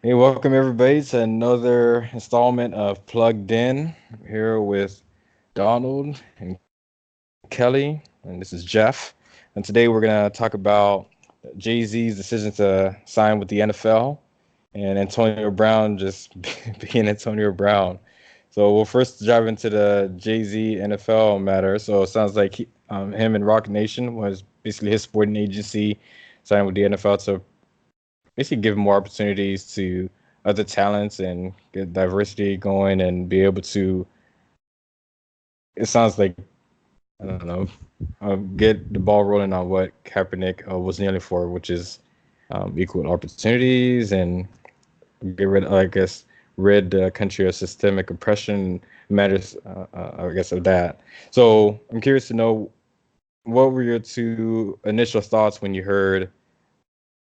Hey, welcome everybody to another installment of Plugged In. I'm here with Donald and Kelly, and this is Jeff. And today we're going to talk about Jay-Z's decision to sign with the NFL and Antonio Brown just being Antonio Brown. So we'll first dive into the Jay-Z NFL matter. So it sounds like him and Rock Nation was basically his sporting agency signed with the NFL to basically give more opportunities to other talents and get diversity going and be able to. It sounds like I don't know, get the ball rolling on what Kaepernick was kneeling for, which is equal opportunities and get rid, I guess, rid the country of systemic oppression matters. I guess of that. So I'm curious to know what were your two initial thoughts when you heard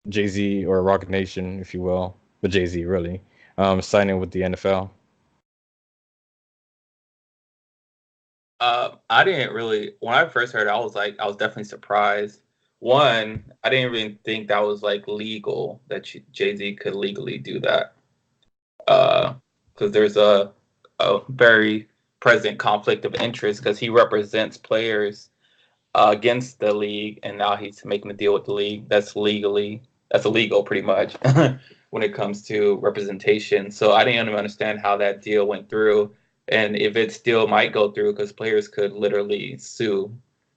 Jay Z or Rock Nation, if you will, but Jay Z really, signing with the NFL. I didn't really when I first heard it, I was definitely surprised. One, I didn't even think that was like legal that Jay Z could legally do that. Because there's a very present conflict of interest because he represents players against the league, and now he's making a deal with the league that's illegal pretty much when it comes to representation. So I didn't even understand how that deal went through, and if it still might go through because players could literally sue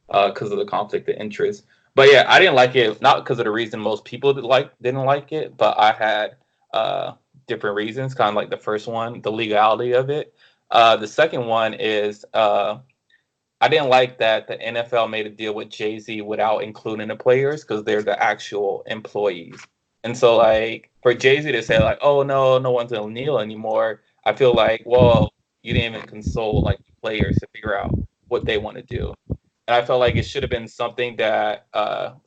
because of the conflict of interest. But yeah, I didn't like it not because of the reason most people didn't like it, but I had different reasons. Kind of like the first one, the legality of it. The second one is I didn't like that the NFL made a deal with Jay Z without including the players because they're the actual employees. And so, like, for Jay Z to say, like, oh, no, no one's going to kneel anymore, I feel like, well, you didn't even consult, like, the players to figure out what they want to do. And I felt like it should have been something that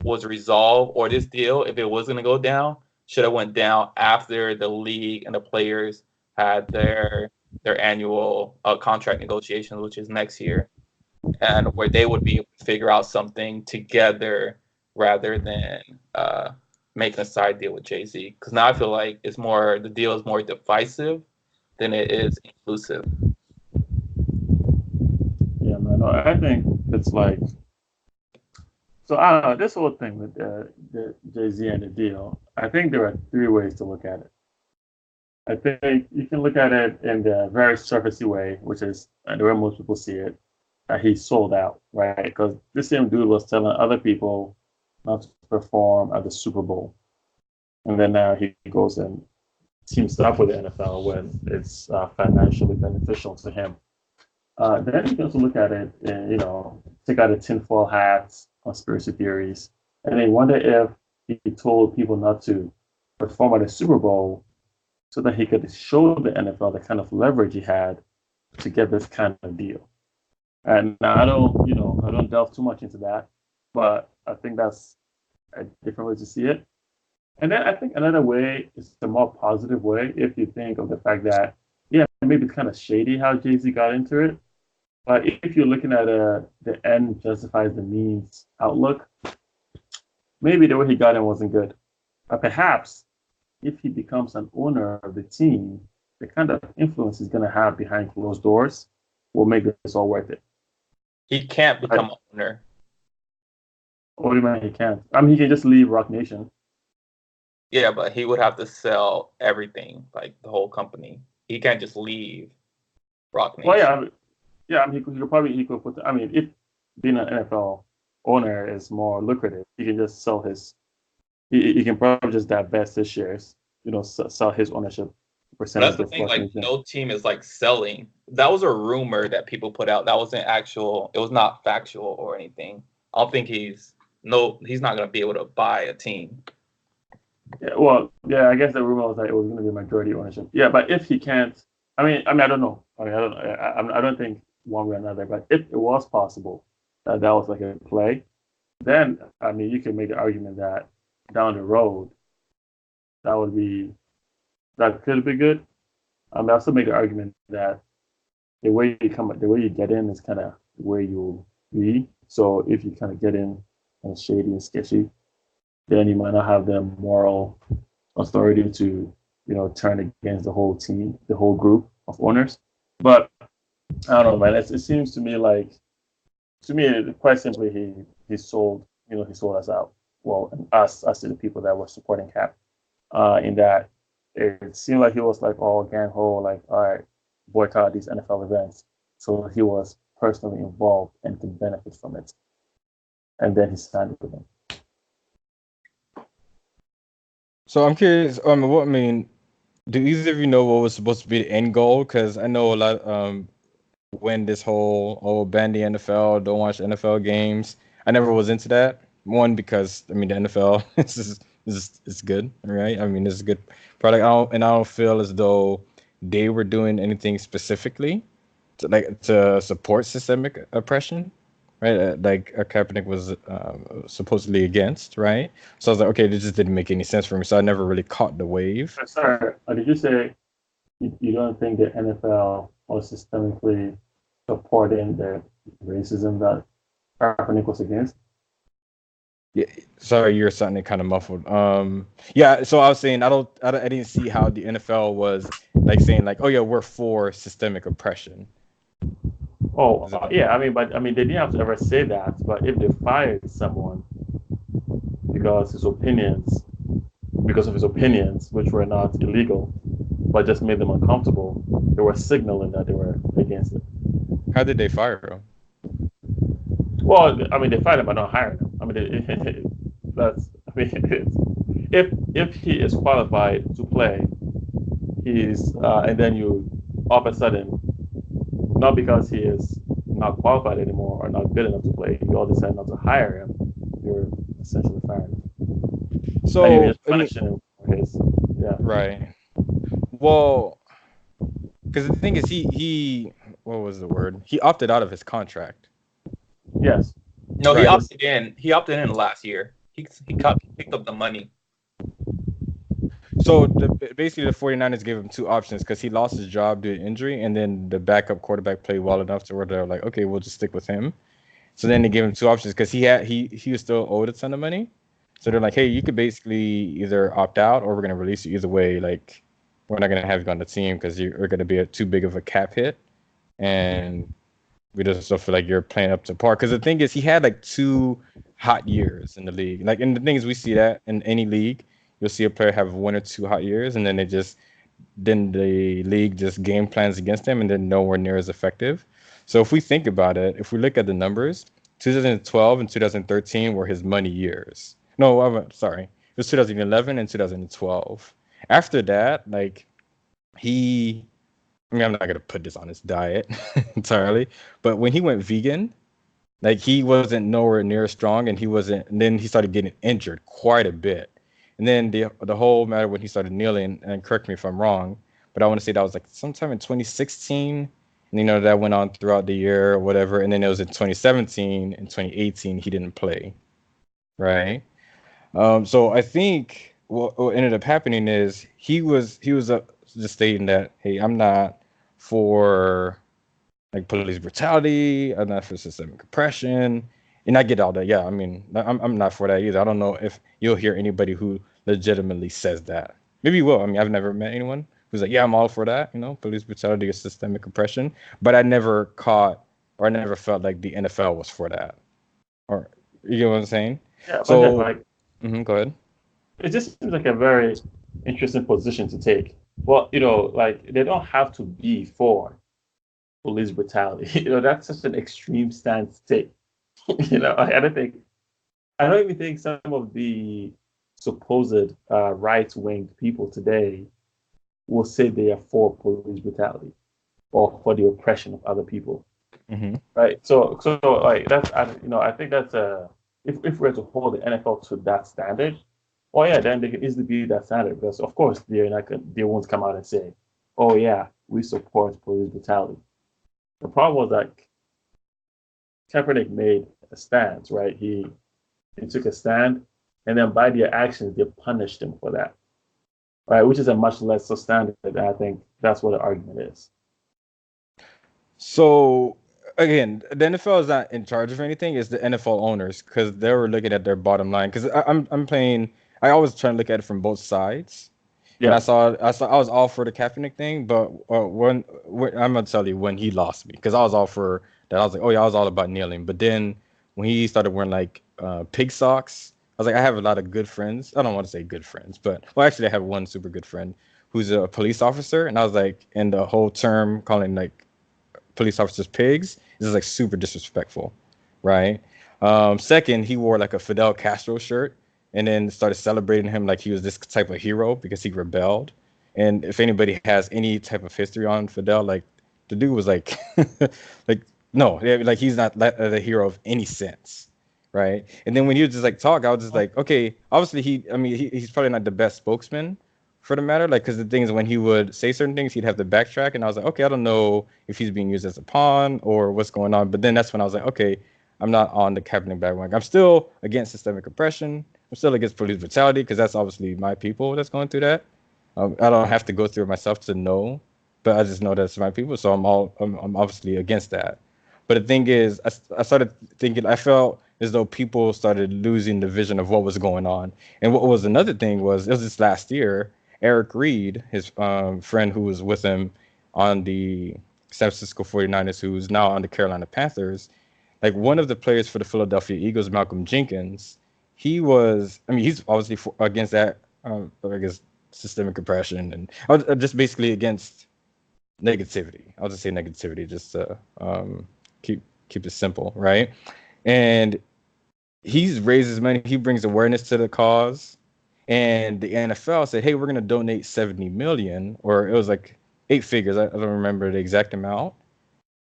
was resolved, or this deal, if it was going to go down, should have went down after the league and the players had their annual contract negotiations, which is next year, and where they would be able to figure out something together rather than making a side deal with Jay Z. Because now I feel like the deal is more divisive than it is inclusive. Yeah, man. No, I think it's like so. I don't know this whole thing with the Jay Z and the deal. I think there are three ways to look at it. I think you can look at it in the very surfacey way, which is the way most people see it, that he sold out, right? Because this same dude was telling other people not to perform at the Super Bowl, and then now he goes and teams up with the NFL when it's financially beneficial to him. Then you can also look at it and, take out the tinfoil hats, conspiracy theories, and then wonder if he told people not to perform at the Super Bowl so that he could show the NFL the kind of leverage he had to get this kind of deal. And now I don't delve too much into that, but I think that's a different way to see it. And then I think another way is the more positive way if you think of the fact that, yeah, maybe it's kind of shady how Jay Z got into it. But if you're looking at the end justifies the means outlook, maybe the way he got in wasn't good. But perhaps if he becomes an owner of the team, the kind of influence he's going to have behind closed doors will make this all worth it. He can't Right? become owner. What do you mean he can't? I mean, he can just leave Rock Nation. Yeah, but he would have to sell everything, like the whole company. He can't just leave Rock Well, Nation. yeah. I mean, he could put. I mean, if being an NFL owner is more lucrative, he can just sell his. He can probably just divest his shares. Sell his ownership But that's percentage the of thing, Rock like Nation. no team is like selling. That was a rumor that people put out. That wasn't actual. It was not factual or anything. I don't think he's not gonna be able to buy a team. Yeah, well, yeah, I guess the rumor was that it was going to be majority ownership. Yeah, but if he can't, I don't know. I don't know. I don't think one way or another. But if it was possible that that was like a play, then you can make the argument that down the road that would be that could be good. I also make the argument that the way you get in is kind of the way you be. So if you kind of get in and shady and sketchy, then you might not have the moral authority to turn against the whole team, the whole group of owners. But I don't know, man. It seems to me like, quite simply, he sold, he sold us out. Well, us to the people that were supporting Cap. In that it seemed like he was like all gang ho, like, all right, boycott these NFL events. So he was personally involved and could benefit from it. And then he signed with them. So I'm curious. Do either of you know what was supposed to be the end goal? Because I know a lot. When this whole ban the NFL, don't watch NFL games. I never was into that. One, because I mean the NFL is good, right? I mean it's a good product. I don't feel as though they were doing anything specifically to support systemic oppression, right? Kaepernick was supposedly against, right? So I was like, okay, this just didn't make any sense for me. So I never really caught the wave. Sorry, did you say you don't think the NFL was systemically supporting the racism that Kaepernick was against? Yeah, sorry, you're sounding kind of muffled. Yeah. So I was saying I didn't see how the NFL was like saying like, oh yeah, we're for systemic oppression. Oh, yeah. They didn't have to ever say that. But if they fired someone because of his opinions, which were not illegal, but just made them uncomfortable, they were signaling that they were against it. How did they fire him? Well, they fired him by not hiring him. If he is qualified to play, and then you all of a sudden, not because he is not qualified anymore or not good enough to play, you all decide not to hire him, you're essentially firing him. So and you're just punishing him for his, yeah. Right. Well, because the thing is, he what was the word? He opted out of his contract. Yes. No, right. He opted in. He opted in last year. He picked up the money. So basically, the 49ers gave him two options because he lost his job due to injury, and then the backup quarterback played well enough to where they're like, okay, we'll just stick with him. So then they gave him two options because he was still owed a ton of money. So they're like, hey, you could basically either opt out or we're gonna release you either way. Like, we're not gonna have you on the team because you're gonna be too big of a cap hit, and we just don't feel like you're playing up to par. Because the thing is, he had like 2 hot years in the league. Like, and the thing is, we see that in any league. You'll see a player have 1 or 2 hot years, and then the league just game plans against them, and they're nowhere near as effective. So if we think about it, if we look at the numbers, 2012 and 2013 were his money years. No, I'm sorry. It was 2011 and 2012. After that, like, I'm not going to put this on his diet entirely, but when he went vegan, like, he wasn't nowhere near strong, and then he started getting injured quite a bit. And then the whole matter when he started kneeling, and correct me if I'm wrong, but I want to say that was like sometime in 2016, and that went on throughout the year or whatever, and then it was in 2017 and 2018 he didn't play, right? So I think what ended up happening is he was just stating that, hey, I'm not for like police brutality, I'm not for systemic oppression, and I get all that. Yeah, I mean, I'm not for that either. I don't know if you'll hear anybody who legitimately says that. Maybe you will. I mean, I've never met anyone who's like, yeah, I'm all for that, police brutality or systemic oppression, but I never felt like the NFL was for that. Or, you get what I'm saying? Yeah, so but go ahead. It just seems like a very interesting position to take. Well, like, they don't have to be for police brutality. That's such an extreme stance to take. I don't even think some of the supposed right-wing people today will say they are for police brutality or for the oppression of other people. Mm-hmm. Right. So like, that's, I think that's if we're to hold the NFL to that standard, well, yeah, then they can easily be that standard, because of course they won't come out and say, oh yeah, we support police brutality. The problem was that Kaepernick made a stance, right? He took a stand, and then by their actions they punished him for that, right? Which is a much lesser standard. And I think that's what the argument is. So again, the NFL is not in charge of anything. It's the NFL owners, because they were looking at their bottom line. Because I'm playing. I always try to look at it from both sides. and Yeah. I was all for the Kaepernick thing, but when I'm gonna tell you when he lost me, because I was all for that. I was like, oh yeah, I was all about kneeling. But then when he started wearing like pig socks, I was like, I have a lot of good friends. I don't want to say good friends, but well, actually, I have one super good friend who's a police officer, and I was like, and the whole term calling like police officers pigs is like super disrespectful, right? Second, he wore like a Fidel Castro shirt and then started celebrating him like he was this type of hero because he rebelled. And if anybody has any type of history on Fidel, like the dude was like, like no, yeah, like he's not the hero of any sense, right? And then when he was just like talk, I was just like, okay, obviously he's probably not the best spokesman for the matter, like because the thing is when he would say certain things, he'd have to backtrack, and I was like, okay, I don't know if he's being used as a pawn or what's going on. But then that's when I was like, okay, I'm not on the Kaepernick bandwagon. I'm still against systemic oppression. I'm still against police brutality because that's obviously my people that's going through that. I don't have to go through it myself to know, but I just know that's my people, so I'm obviously against that. But the thing is, I started thinking, I felt as though people started losing the vision of what was going on. And what was another thing was, it was this last year, Eric Reed, his friend who was with him on the San Francisco 49ers, who's now on the Carolina Panthers, like one of the players for the Philadelphia Eagles, Malcolm Jenkins, he was, I mean, he's obviously against that, I guess, systemic oppression, and I was just basically against negativity. I'll just say negativity, just to keep keep it simple, right? And he's raises money. He brings awareness to the cause, and the NFL said, "Hey, we're going to donate 70 million, or it was like eight figures. I don't remember the exact amount."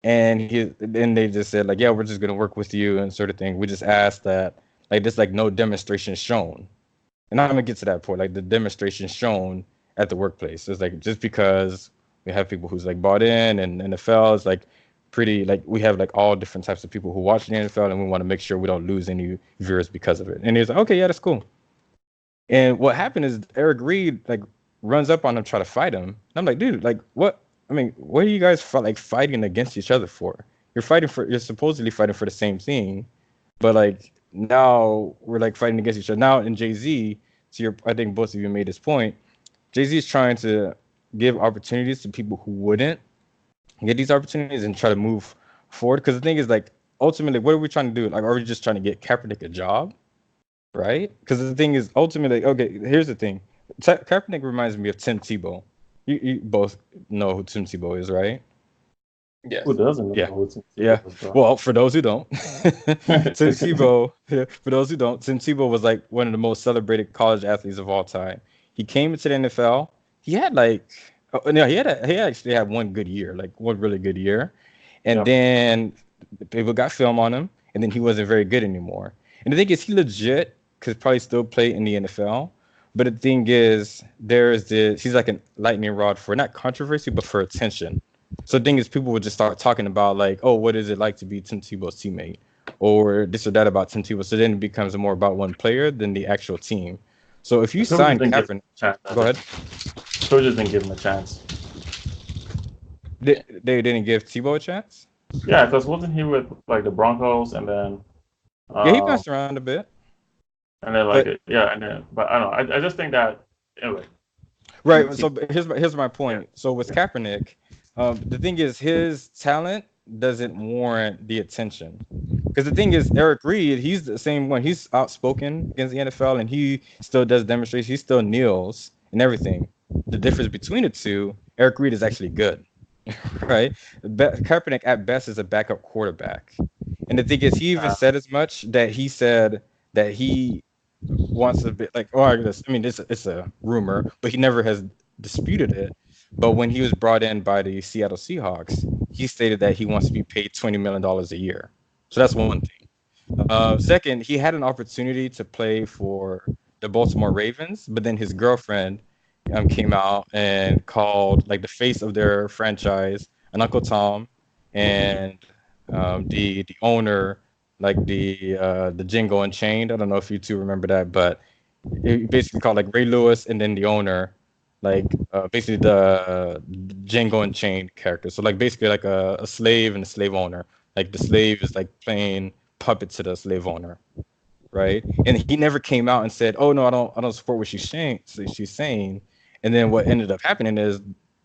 And then they just said, like, "Yeah, we're just going to work with you and sort of thing. We just asked that, like, there's like no demonstration shown." And I'm gonna get to that point, like the demonstration shown at the workplace. It's like just because we have people who's like bought in, and NFL is like pretty, like we have like all different types of people who watch the NFL, and we want to make sure we don't lose any viewers because of it. And he's like, okay, yeah, that's cool. And what happened is Eric Reed like runs up on him, try to fight him. And I'm like, dude, like what? I mean, what are you guys like fighting against each other for? You're supposedly fighting for the same thing, but like now we're like fighting against each other. Now in Jay-Z, I think both of you made this point. Jay-Z is trying to give opportunities to people who wouldn't get these opportunities and try to move forward. Because the thing is, like, ultimately, what are we trying to do? Like, are we just trying to get Kaepernick a job, right? Because the thing is, ultimately, okay, here's the thing. Kaepernick reminds me of Tim Tebow. You both know who Tim Tebow is, right? Yes. Who doesn't know Yeah. who Tim Yeah. Tebow is, bro? Well, for those who don't, Tim Tebow, for those who don't, Tim Tebow was like one of the most celebrated college athletes of all time. He came into the NFL. He had like, oh, no, he actually had one good year, like one really good year. And Yeah. then people got film on him, and then he wasn't very good anymore. And the thing is, he legit could probably still play in the NFL. But the thing is, he's like a lightning rod for not controversy, but for attention. So the thing is, people would just start talking about like, oh, what is it like to be Tim Tebow's teammate, or this or that about Tim Tebow. So then it becomes more about one player than the actual team. So if you sign Kaepernick, go ahead. Coaches didn't give him a chance. They didn't give Tebow a chance. Yeah, because wasn't he with like the Broncos and then Yeah, he bounced around a bit. like But but I don't know. I just think that anyway. right. So here's my point. Yeah. So with Kaepernick, the thing is his talent doesn't warrant the attention. Because the thing is, Eric Reed, he's the same one. He's outspoken against the NFL, and he still does demonstrations. He still kneels and everything. The difference between the two, Eric Reed is actually good, right? Kaepernick at best is a backup quarterback. And the thing is, he even said as much that he said that he wants a bit like, oh, I mean, it's a rumor, but he never has disputed it. But when he was brought in by the Seattle Seahawks, he stated that he wants to be paid $20 million a year. So that's one thing. Second, he had an opportunity to play for the Baltimore Ravens, but then his girlfriend came out and called like the face of their franchise an Uncle Tom, and the owner, like the Jingle Unchained. I don't know if you two remember that, but it basically called like Ray Lewis and then the owner, like basically the Django Unchained character. So like basically like a slave and a slave owner. Like the slave is like playing puppet to the slave owner, right? And he never came out and said, "Oh no, I don't support what she's saying." And then what ended up happening is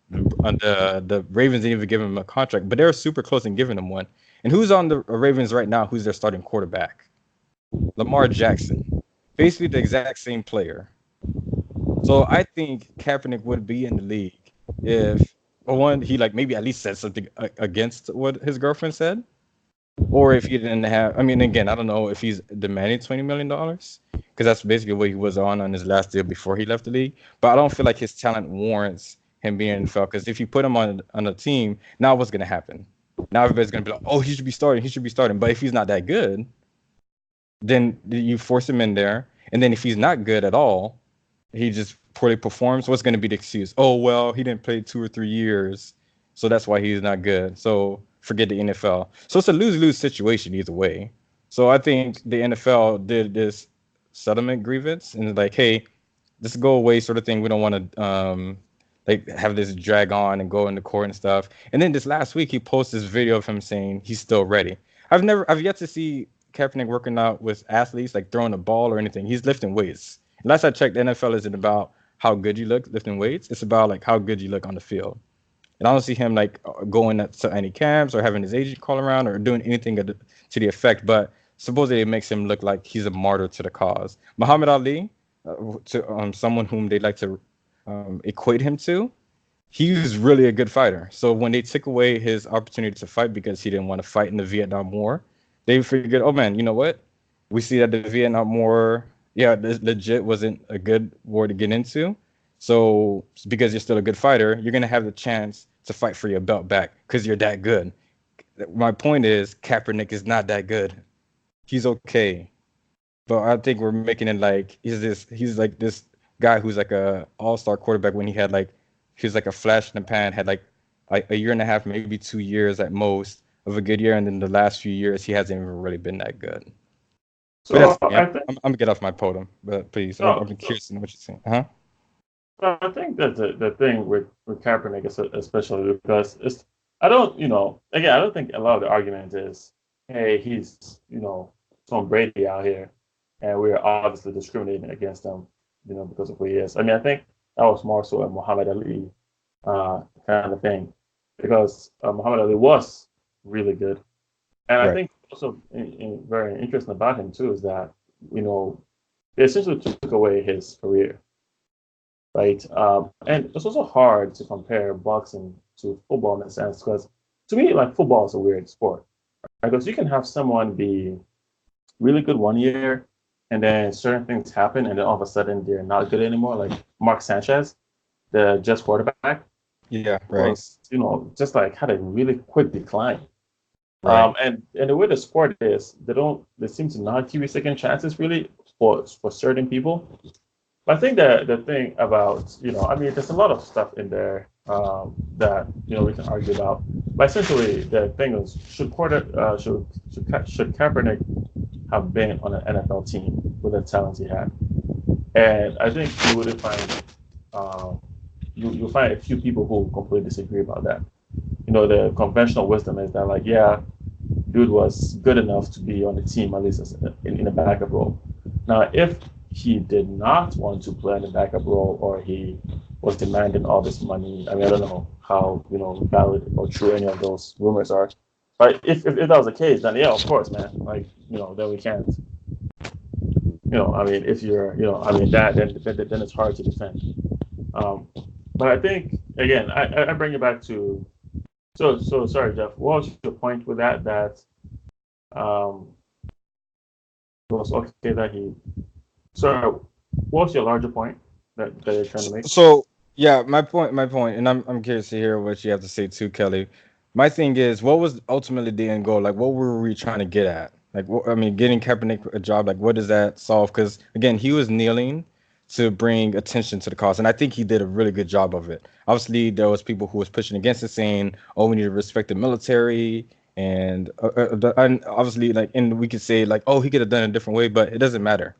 the Ravens didn't even give him a contract, but they were super close in giving him one. And who's on the Ravens right now? Who's their starting quarterback? Lamar Jackson, basically the exact same player. So I think Kaepernick would be in the league if, for one, he like maybe at least said something against what his girlfriend said, or if he didn't have. I mean, again, I don't know if he's demanding $20 million because that's basically what he was on his last deal before he left the league. But I don't feel like his talent warrants him being in the NFL because if you put him on a team, now what's gonna happen? Now everybody's gonna be like, oh, he should be starting. He should be starting. But if he's not that good, then you force him in there, and then if he's not good at all, he just poorly performs. What's going to be the excuse? Oh well, he didn't play 2 or 3 years, so that's why he's not good. So forget the NFL. So it's a lose-lose situation either way. So I think the NFL did this settlement grievance and like, hey, this go away sort of thing. We don't want to like have this drag on and go into court and stuff. And then this last week he posted this video of him saying he's still ready. I've yet to see Kaepernick working out with athletes like throwing a ball or anything. He's lifting weights. Last I checked, the NFL isn't about how good you look lifting weights. It's about like how good you look on the field. And I don't see him like going to any camps or having his agent call around or doing anything to the effect. But supposedly it makes him look like he's a martyr to the cause. Muhammad Ali, to someone whom they like to equate him to, he was really a good fighter. So when they took away his opportunity to fight because he didn't want to fight in the Vietnam War, they figured, oh man, you know what? We see that the Vietnam War, yeah, this legit wasn't a good war to get into. So because you're still a good fighter, you're gonna have the chance to fight for your belt back because you're that good. My point is, Kaepernick is not that good. He's okay, but I think we're making it like he's like this guy who's like a all-star quarterback when he was like a flash in the pan, had like a year and a half, maybe 2 years at most of a good year, and then the last few years he hasn't even really been that good. But So that's me. I think I'm gonna get off my podium, but please, no, I'm curious to know what you're saying. Uh-huh. I think that the thing with Kaepernick is especially because it's I don't again I don't think a lot of the argument is hey he's Tom Brady out here and we're obviously discriminating against him because of who he is. I mean I think that was more so a Muhammad Ali kind of thing because Muhammad Ali was really good and I Right. think also very interesting about him too is that they essentially took away his career, right? And it's also hard to compare boxing to football in a sense because to me, like football is a weird sport, right? Because you can have someone be really good one year, and then certain things happen, and then all of a sudden they're not good anymore. Like Mark Sanchez, the Jets quarterback, Yeah. Right. was just like had a really quick decline. Right. And the way the sport is, they seem to not give you second chances really for certain people. But I think that the thing about, I mean, there's a lot of stuff in there that we can argue about. But essentially, the thing is, should Kaepernick have been on an NFL team with the talent he had? And I think you would find you'll find a few people who completely disagree about that. The conventional wisdom is that like, yeah, dude was good enough to be on the team at least in a backup role. Now, if he did not want to play in the backup role or he was demanding all this money, I mean, I don't know how valid or true any of those rumors are. But if that was the case, then yeah, of course, man. Like then we can't. I mean, if you're, I mean that then it's hard to defend. Um, but I think again, I bring it back to so sorry, Jeff. What was your point with that? That um, it was okay that he. So, what's your larger point that you're trying to make? So yeah, my point, and I'm curious to hear what you have to say too, Kelly. My thing is, what was ultimately the end goal? Like, what were we trying to get at? Like, I mean, getting Kaepernick a job, like, what does that solve? Because again, he was kneeling to bring attention to the cause, and I think he did a really good job of it. Obviously, there was people who was pushing against it, saying, "Oh, we need to respect the military," and obviously, like, and we could say like, "Oh, he could have done it a different way," but it doesn't matter.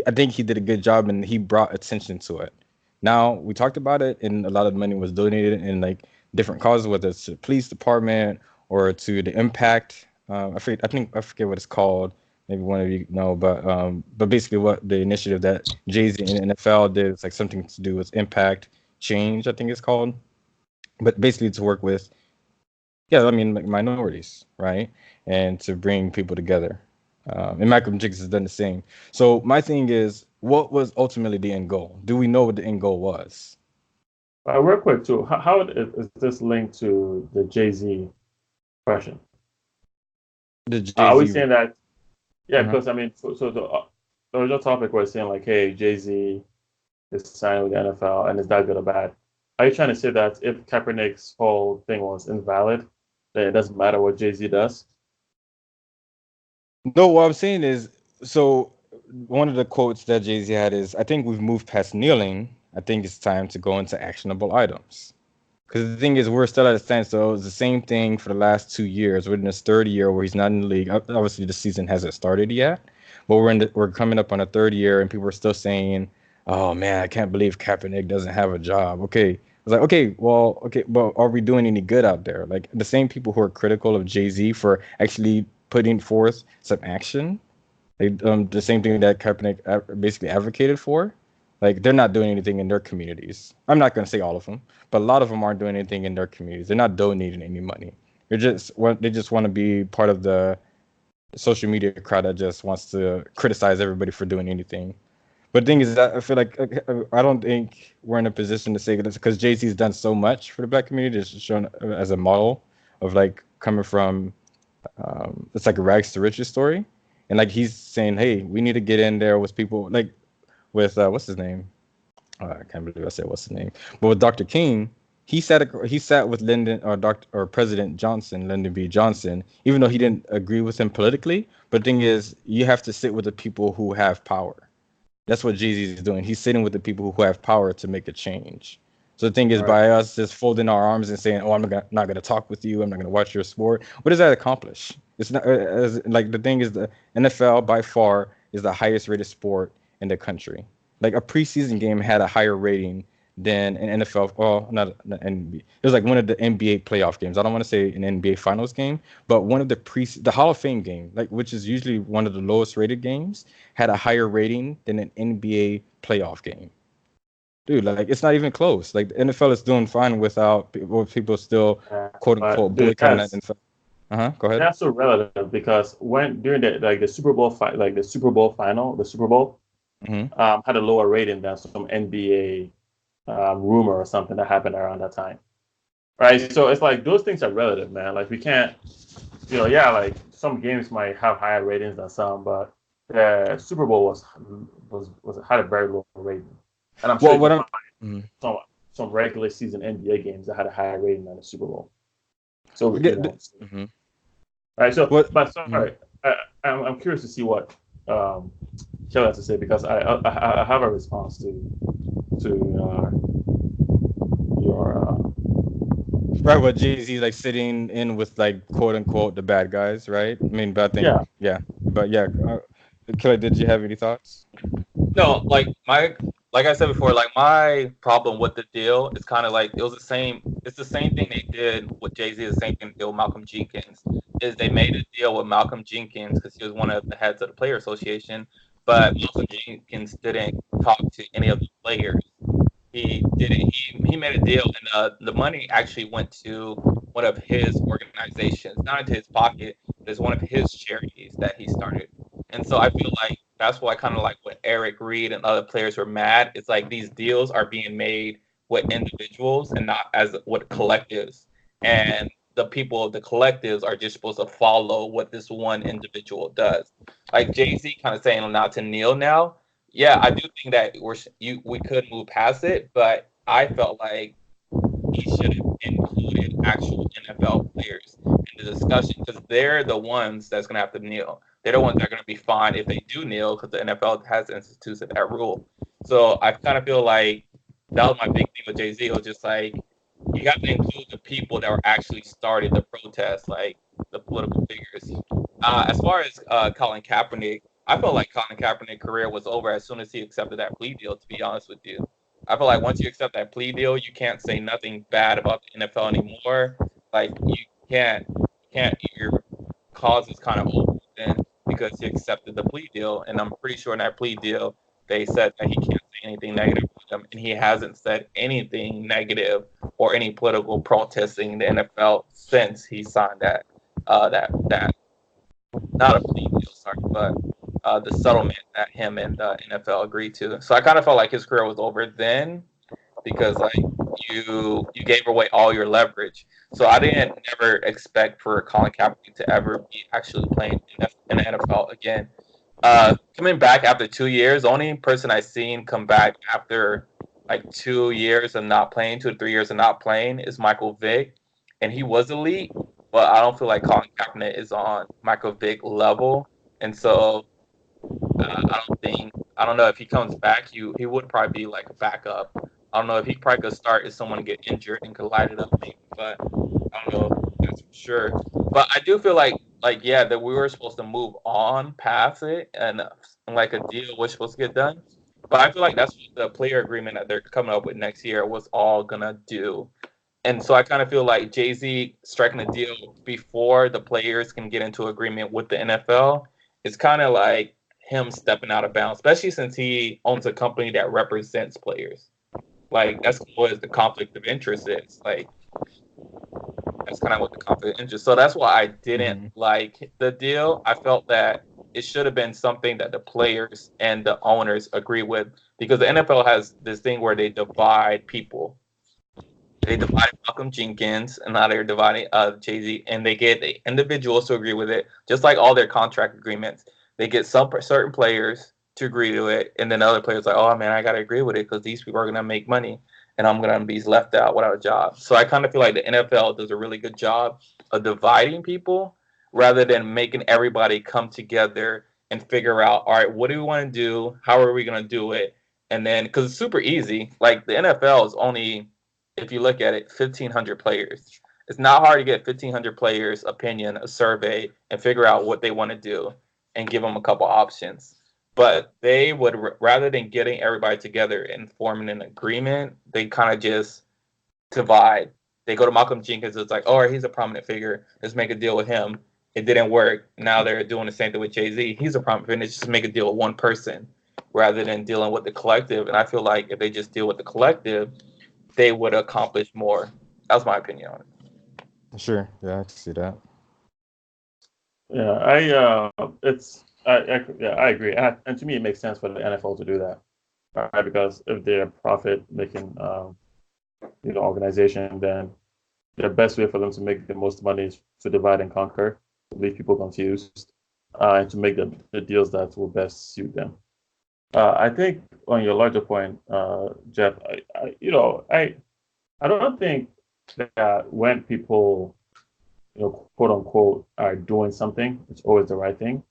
I think he did a good job, and he brought attention to it. Now we talked about it, and a lot of the money was donated in like different causes, whether it's to the police department or to the impact. I forget what it's called. Maybe one of you know, but basically, what the initiative that Jay Z and NFL did is like something to do with impact. Change, I think it's called, but basically to work with, yeah, I mean, like minorities, right, and to bring people together. And Malcolm Jenkins has done the same. So my thing is, what was ultimately the end goal? Do we know what the end goal was? Real quick too, how is this linked to the Jay-Z question? The Are we Jay-Z. saying that? Yeah, Uh-huh. because I mean, so the original topic was saying like, hey, Jay-Z is signed with the NFL, and is that good or bad? Are you trying to say that if Kaepernick's whole thing was invalid, then it doesn't matter what Jay-Z does? No, what I'm saying is, so one of the quotes that Jay-Z had is, I think we've moved past kneeling. I think it's time to go into actionable items. Because the thing is, we're still at a standstill. It's the same thing for the last 2 years. We're in this third year where he's not in the league. Obviously, the season hasn't started yet, but we're coming up on a third year, and people are still saying, "Oh man, I can't believe Kaepernick doesn't have a job." Okay, it's like, okay, well, okay, but are we doing any good out there? Like the same people who are critical of Jay Z for actually putting forth some action, the same thing that Kaepernick basically advocated for. Like they're not doing anything in their communities. I'm not going to say all of them, but a lot of them aren't doing anything in their communities. They're not donating any money. They just want to be part of the social media crowd that just wants to criticize everybody for doing anything. But the thing is that I feel like I don't think we're in a position to say this because Jay Z's done so much for the black community. It's shown as a model of like coming from it's like a rags to riches story, and like he's saying, hey, we need to get in there with people like with what's his name? I can't believe I said what's his name, but with Dr. King, he sat with Lyndon or Dr. or President Johnson, Lyndon B. Johnson, even though he didn't agree with him politically. But the thing is, you have to sit with the people who have power. That's what Jay-Z is doing. He's sitting with the people who have power to make a change. So the thing is, Right. by us just folding our arms and saying, "Oh, not gonna talk with you. I'm not gonna watch your sport." What does that accomplish? It's not like the thing is the NFL by far is the highest rated sport in the country. Like a preseason game had a higher rating than an NFL. Well, not NBA. It was like one of the NBA playoff games. I don't want to say an NBA Finals game, but one of the Hall of Fame game, like which is usually one of the lowest rated games, had a higher rating than an NBA playoff game. Dude, like it's not even close. Like the NFL is doing fine with people still quote But unquote dude, boycotting that NFL. Uh-huh. Go ahead. that's so relative because when during the Super Bowl fight, like the Super Bowl final, the Super Bowl Mm-hmm. had a lower rating than some NBA rumor or something that happened around that time. Right. So it's like those things are relative, man. Like we can't, yeah, like some games might have higher ratings than some, but the Super Bowl was had a very low rating, and I'm sure Well, you can what I'm find mhm. some regular season NBA games that had a higher rating than the Super Bowl. So Mhm. right. So, What but mhm. sorry, I'm curious to see what Kelly has to say because I have a response to your Right, what Jay-Z like sitting in with like quote unquote the bad guys, right? I mean, but I think yeah. yeah, but yeah. Kelly, did you have any thoughts? No, like I said before, like my problem with the deal is kind of like it was the same. It's the same thing they did with Jay Z. The same thing they did with Malcolm Jenkins is they made a deal with Malcolm Jenkins because he was one of the heads of the player association, but Malcolm Jenkins didn't talk to any of the players. He didn't. He made a deal, and the money actually went to one of his organizations, not into his pocket, but it's one of his charities that he started. And so I feel like that's why kind of like when Eric Reed and other players were mad. It's like these deals are being made with individuals and not as with collectives. And the people of the collectives are just supposed to follow what this one individual does. Like Jay Z kind of saying not to kneel now, yeah, I do think that we could move past it, but I felt like he should have included actual NFL players in the discussion because they're the ones that's going to have to kneel. They're the ones that are going to be fine if they do kneel because the NFL has instituted that rule. So I kind of feel like that was my big thing with Jay Z. It was just like you have to include the people that were actually starting the protest, like the political figures. As far as Colin Kaepernick, I felt like Colin Kaepernick's career was over as soon as he accepted that plea deal. To be honest with you, I feel like once you accept that plea deal, you can't say nothing bad about the NFL anymore. Like you can't. Your cause is kind of over then because he accepted the plea deal, and I'm pretty sure in that plea deal they said that he can't say anything negative about him, and he hasn't said anything negative or any political protesting in the NFL since he signed that not a plea deal, sorry, but the settlement that him and the NFL agreed to. So I kind of felt like his career was over then because like you gave away all your leverage. So I didn't never expect for Colin Kaepernick to ever be actually playing in the NFL again. Coming back after 2 years, the only person I've seen come back after like 2 years of not playing, 2 to 3 years of not playing, is Michael Vick, and he was elite, but I don't feel like Colin Kaepernick is on Michael Vick level, and so I don't know if he comes back, he would probably be like a backup. I don't know if he probably could start if someone get injured and could light it up maybe, but I don't know if that's for sure. But I do feel like yeah, that we were supposed to move on past it and like a deal was supposed to get done. But I feel like that's what the player agreement that they're coming up with next year was all gonna do. And so I kind of feel like Jay-Z striking a deal before the players can get into agreement with the NFL is kind of like him stepping out of bounds, especially since he owns a company that represents players. Like that's what the conflict of interest is. Like that's kind of what the conflict of interest. So that's why I didn't like the deal. I felt that it should have been something that the players and the owners agree with because the NFL has this thing where they divide people. They divided Malcolm Jenkins, and now they're dividing Jay-Z, and they get the individuals to agree with it, just like all their contract agreements. They get some certain players to agree to it, and then other players like, oh man, I gotta agree with it because these people are gonna make money, and I'm gonna be left out without a job. So I kind of feel like the NFL does a really good job of dividing people rather than making everybody come together and figure out, all right, what do we want to do? How are we gonna do it? And then because it's super easy, like the NFL is only, if you look at it, 1,500 players. It's not hard to get 1,500 players' opinion, a survey, and figure out what they want to do and give them a couple options. But they would, rather than getting everybody together and forming an agreement, they kind of just divide. They go to Malcolm Jenkins. It's like, oh, he's a prominent figure. Let's make a deal with him. It didn't work. Now they're doing the same thing with Jay-Z. He's a prominent figure. Let's just make a deal with one person rather than dealing with the collective. And I feel like if they just deal with the collective, they would accomplish more. That's my opinion on it. Sure. Yeah, I can see that. Yeah, I agree, and to me, it makes sense for the NFL to do that, right? Because if they're a profit-making, organization, then the best way for them to make the most money is to divide and conquer, to leave people confused, and to make the deals that will best suit them. I think on your larger point, Jeff, I don't think that when people, quote unquote, are doing something, it's always the right thing.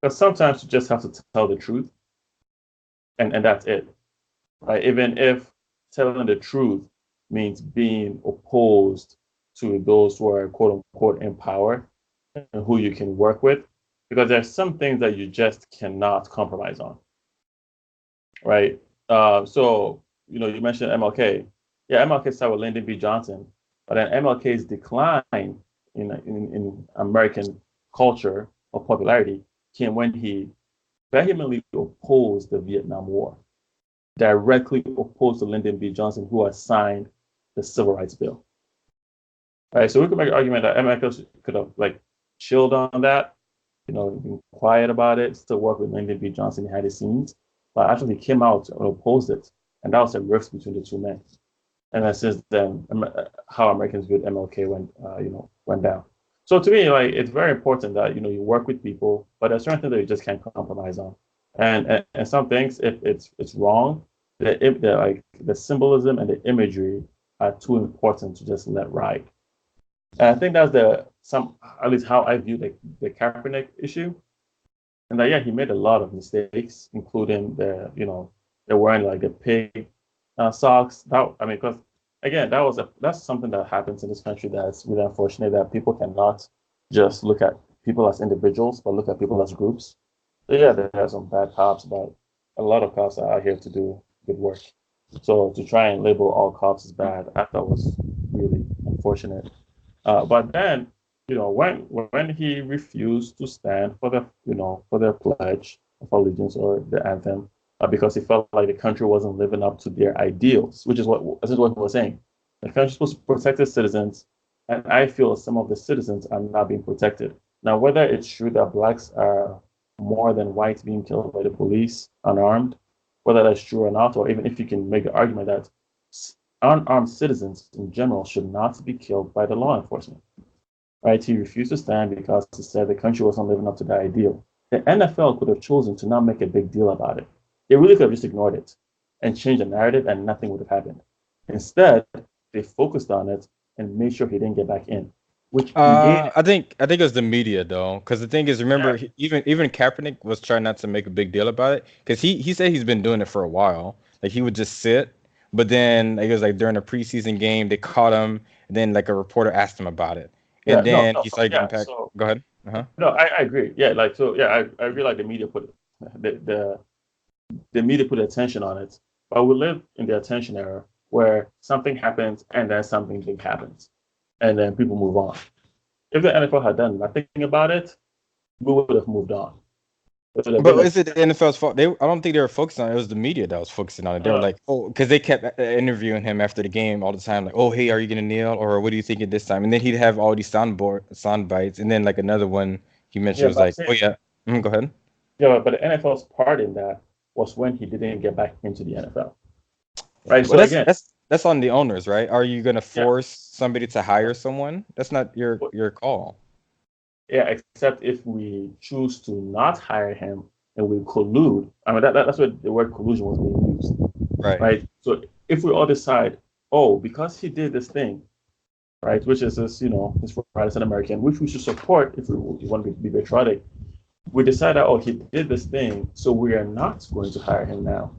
Because sometimes you just have to tell the truth, and that's it. Right? Even if telling the truth means being opposed to those who are, quote unquote, in power and who you can work with, because there's some things that you just cannot compromise on. Right? So, you mentioned MLK. Yeah, MLK started with Lyndon B. Johnson, but then MLK's decline in American culture or popularity came when he vehemently opposed the Vietnam War, directly opposed to Lyndon B. Johnson, who had signed the Civil Rights Bill. Right, so we could make an argument that MLK could have chilled on that, been quiet about it, still work with Lyndon B. Johnson behind the scenes, but actually came out and opposed it, and that was a rift between the two men. And then since then, how Americans viewed MLK went down. So to me, it's very important that you work with people, but there's certain things that you just can't compromise on. And some things, if it's wrong, the symbolism and the imagery are too important to just let ride. And I think that's at least how I view the Kaepernick issue. And that he made a lot of mistakes, including the wearing the pig socks. Because again, that's something that happens in this country that's really unfortunate, that people cannot just look at people as individuals, but look at people as groups. So yeah, there are some bad cops, but a lot of cops are out here to do good work. So to try and label all cops as bad, I thought was really unfortunate. But then, when he refused to stand for the pledge of allegiance or the anthem, because he felt like the country wasn't living up to their ideals, which is what he was saying. The country's supposed to protect its citizens, and I feel some of the citizens are not being protected. Now, whether it's true that blacks are more than whites being killed by the police unarmed, whether that's true or not, or even if you can make the argument that unarmed citizens in general should not be killed by the law enforcement. Right? He refused to stand because he said the country wasn't living up to the ideal. The NFL could have chosen to not make a big deal about it. They really could have just ignored it and changed the narrative, and nothing would have happened. Instead, they focused on it and made sure he didn't get back in, which created. I think it was the media though, because the thing is, remember, Yeah, even Kaepernick was trying not to make a big deal about it, because he said he's been doing it for a while. Like he would just sit, but then it was like during a preseason game they caught him, and then like a reporter asked him about it, yeah, and no, then no, he so started getting yeah, packed. so Go ahead. Uh-huh. no, I agree. Yeah, like so, yeah, I really like the media put it, the media put attention on it, but we live in the attention era where something happens and then something big happens, and then people move on. If the NFL had done nothing about it, we would have moved on. It would have been But like, is it the NFL's fault? I don't think they were focusing on it. It was the media that was focusing on it. They were uh, like, oh, because they kept interviewing him after the game all the time, like, oh, hey, are you gonna kneel, or what do you think of this time? And then he'd have all these sound bites, and then like another one he mentioned yeah, was but I'm like, oh saying, yeah, go ahead. yeah, but the NFL's part in that was when he didn't get back into the NFL, right? Well, So that's again, that's that's on the owners, right? Are you gonna yeah, force somebody to hire someone? That's not your call, yeah, except if we choose to not hire him and we collude. I mean, that's what the word collusion was being used, right? right? So if we all decide, oh, because he did this thing, right, which is this, his right as an American, which we should support if we want to be patriotic, we decide that, oh, he did this thing, so we are not going to hire him now.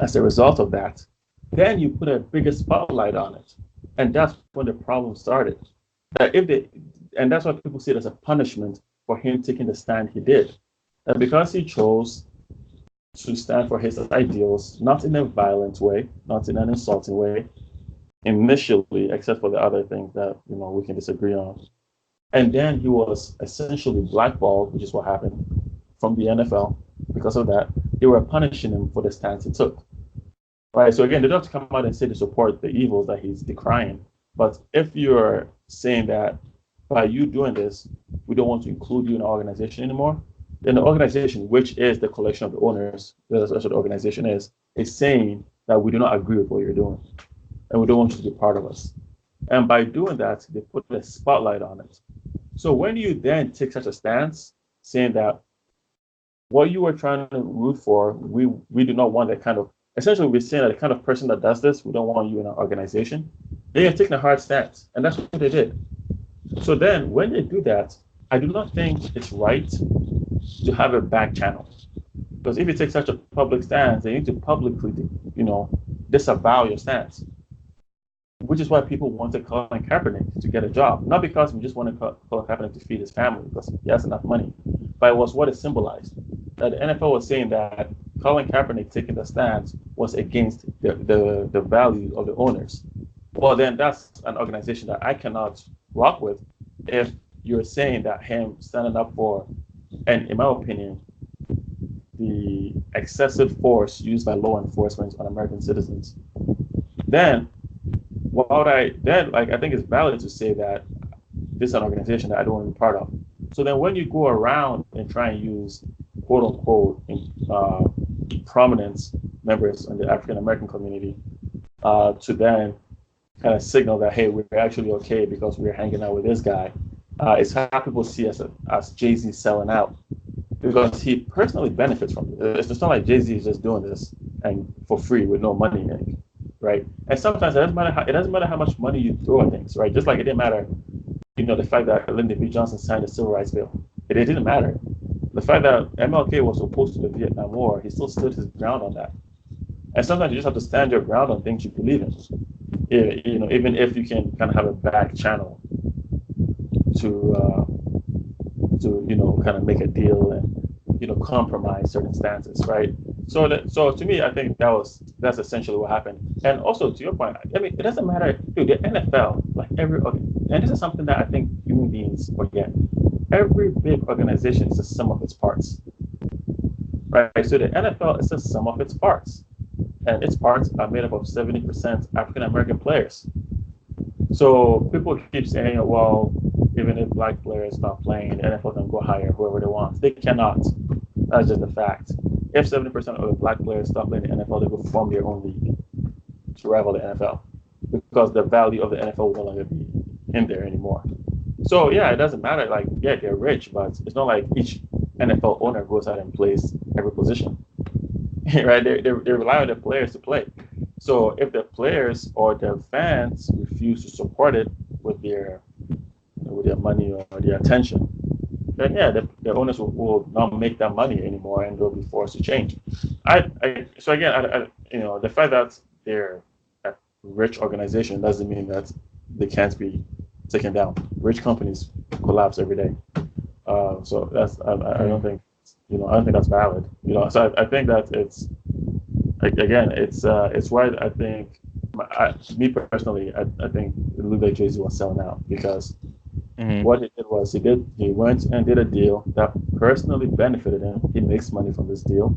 As a result of that, then you put a bigger spotlight on it. And that's when the problem started. That if they, and that's why people see it as a punishment for him taking the stand he did. That because he chose to stand for his ideals, not in a violent way, not in an insulting way, initially, except for the other things that we can disagree on. And then he was essentially blackballed, which is what happened from the NFL. Because of that, they were punishing him for the stance he took. Right. So again, they don't have to come out and say to support the evils that he's decrying. But if you're saying that by you doing this, we don't want to include you in our organization anymore, then the organization, which is the collection of the owners, that's what the organization is saying that we do not agree with what you're doing and we don't want you to be part of us. And by doing that, they put a spotlight on it. So when you then take such a stance, saying that what you were trying to root for, we do not want that kind of, essentially we're saying that the kind of person that does this, we don't want you in our organization. They are taking a hard stance, and that's what they did. So then when they do that, I do not think it's right to have a back channel. Because if you take such a public stance, they need to publicly, disavow your stance. Which is why people wanted Colin Kaepernick to get a job. Not because we just wanted Colin Kaepernick to feed his family, because he has enough money, but it was what it symbolized. That the NFL was saying that Colin Kaepernick taking the stance was against the value of the owners. Well, then that's an organization that I cannot rock with if you're saying that him standing up for, and in my opinion, the excessive force used by law enforcement on American citizens, then I think it's valid to say that this is an organization that I don't want to be part of. So then when you go around and try and use quote unquote prominence members in the African American community to then kind of signal that, hey, we're actually okay because we're hanging out with this guy, it's how people see us as Jay-Z selling out, because he personally benefits from it. It's not like Jay-Z is just doing this and for free with no money in it, right? And sometimes it doesn't matter how much money you throw at things, right? Just like it didn't matter, the fact that Lyndon B. Johnson signed the Civil Rights Bill. It didn't matter. The fact that MLK was opposed to the Vietnam War, he still stood his ground on that. And sometimes you just have to stand your ground on things you believe in. Even if you can kind of have a back channel to kind of make a deal and compromise certain stances, right? So to me, I think that's essentially what happened. And also to your point, I mean, it doesn't matter, dude. The NFL, like and this is something that I think human beings forget. Every big organization is the sum of its parts. right? So the NFL is a sum of its parts, and its parts are made up of 70% African American players. So people keep saying, well, even if black players stop playing, the NFL can go hire whoever they want. They cannot. That's just a fact. If 70% of the black players stop playing the NFL, they will form their own league to rival the NFL because the value of the NFL will no longer be in there anymore. So yeah, it doesn't matter. Like, yeah, they're rich, but it's not like each NFL owner goes out and plays every position, right? They rely on the players to play. So if the players or the fans refuse to support it with their money or their attention, then yeah, the owners will not make that money anymore, and they'll be forced to change. So again, the fact that they're a rich organization doesn't mean that they can't be taken down. Rich companies collapse every day. So that's I don't think I don't think that's valid. So I think that again it's why I think me personally I think it looked like Jay-Z was selling out because what he did was he went and did a deal that personally benefited him. He makes money from this deal,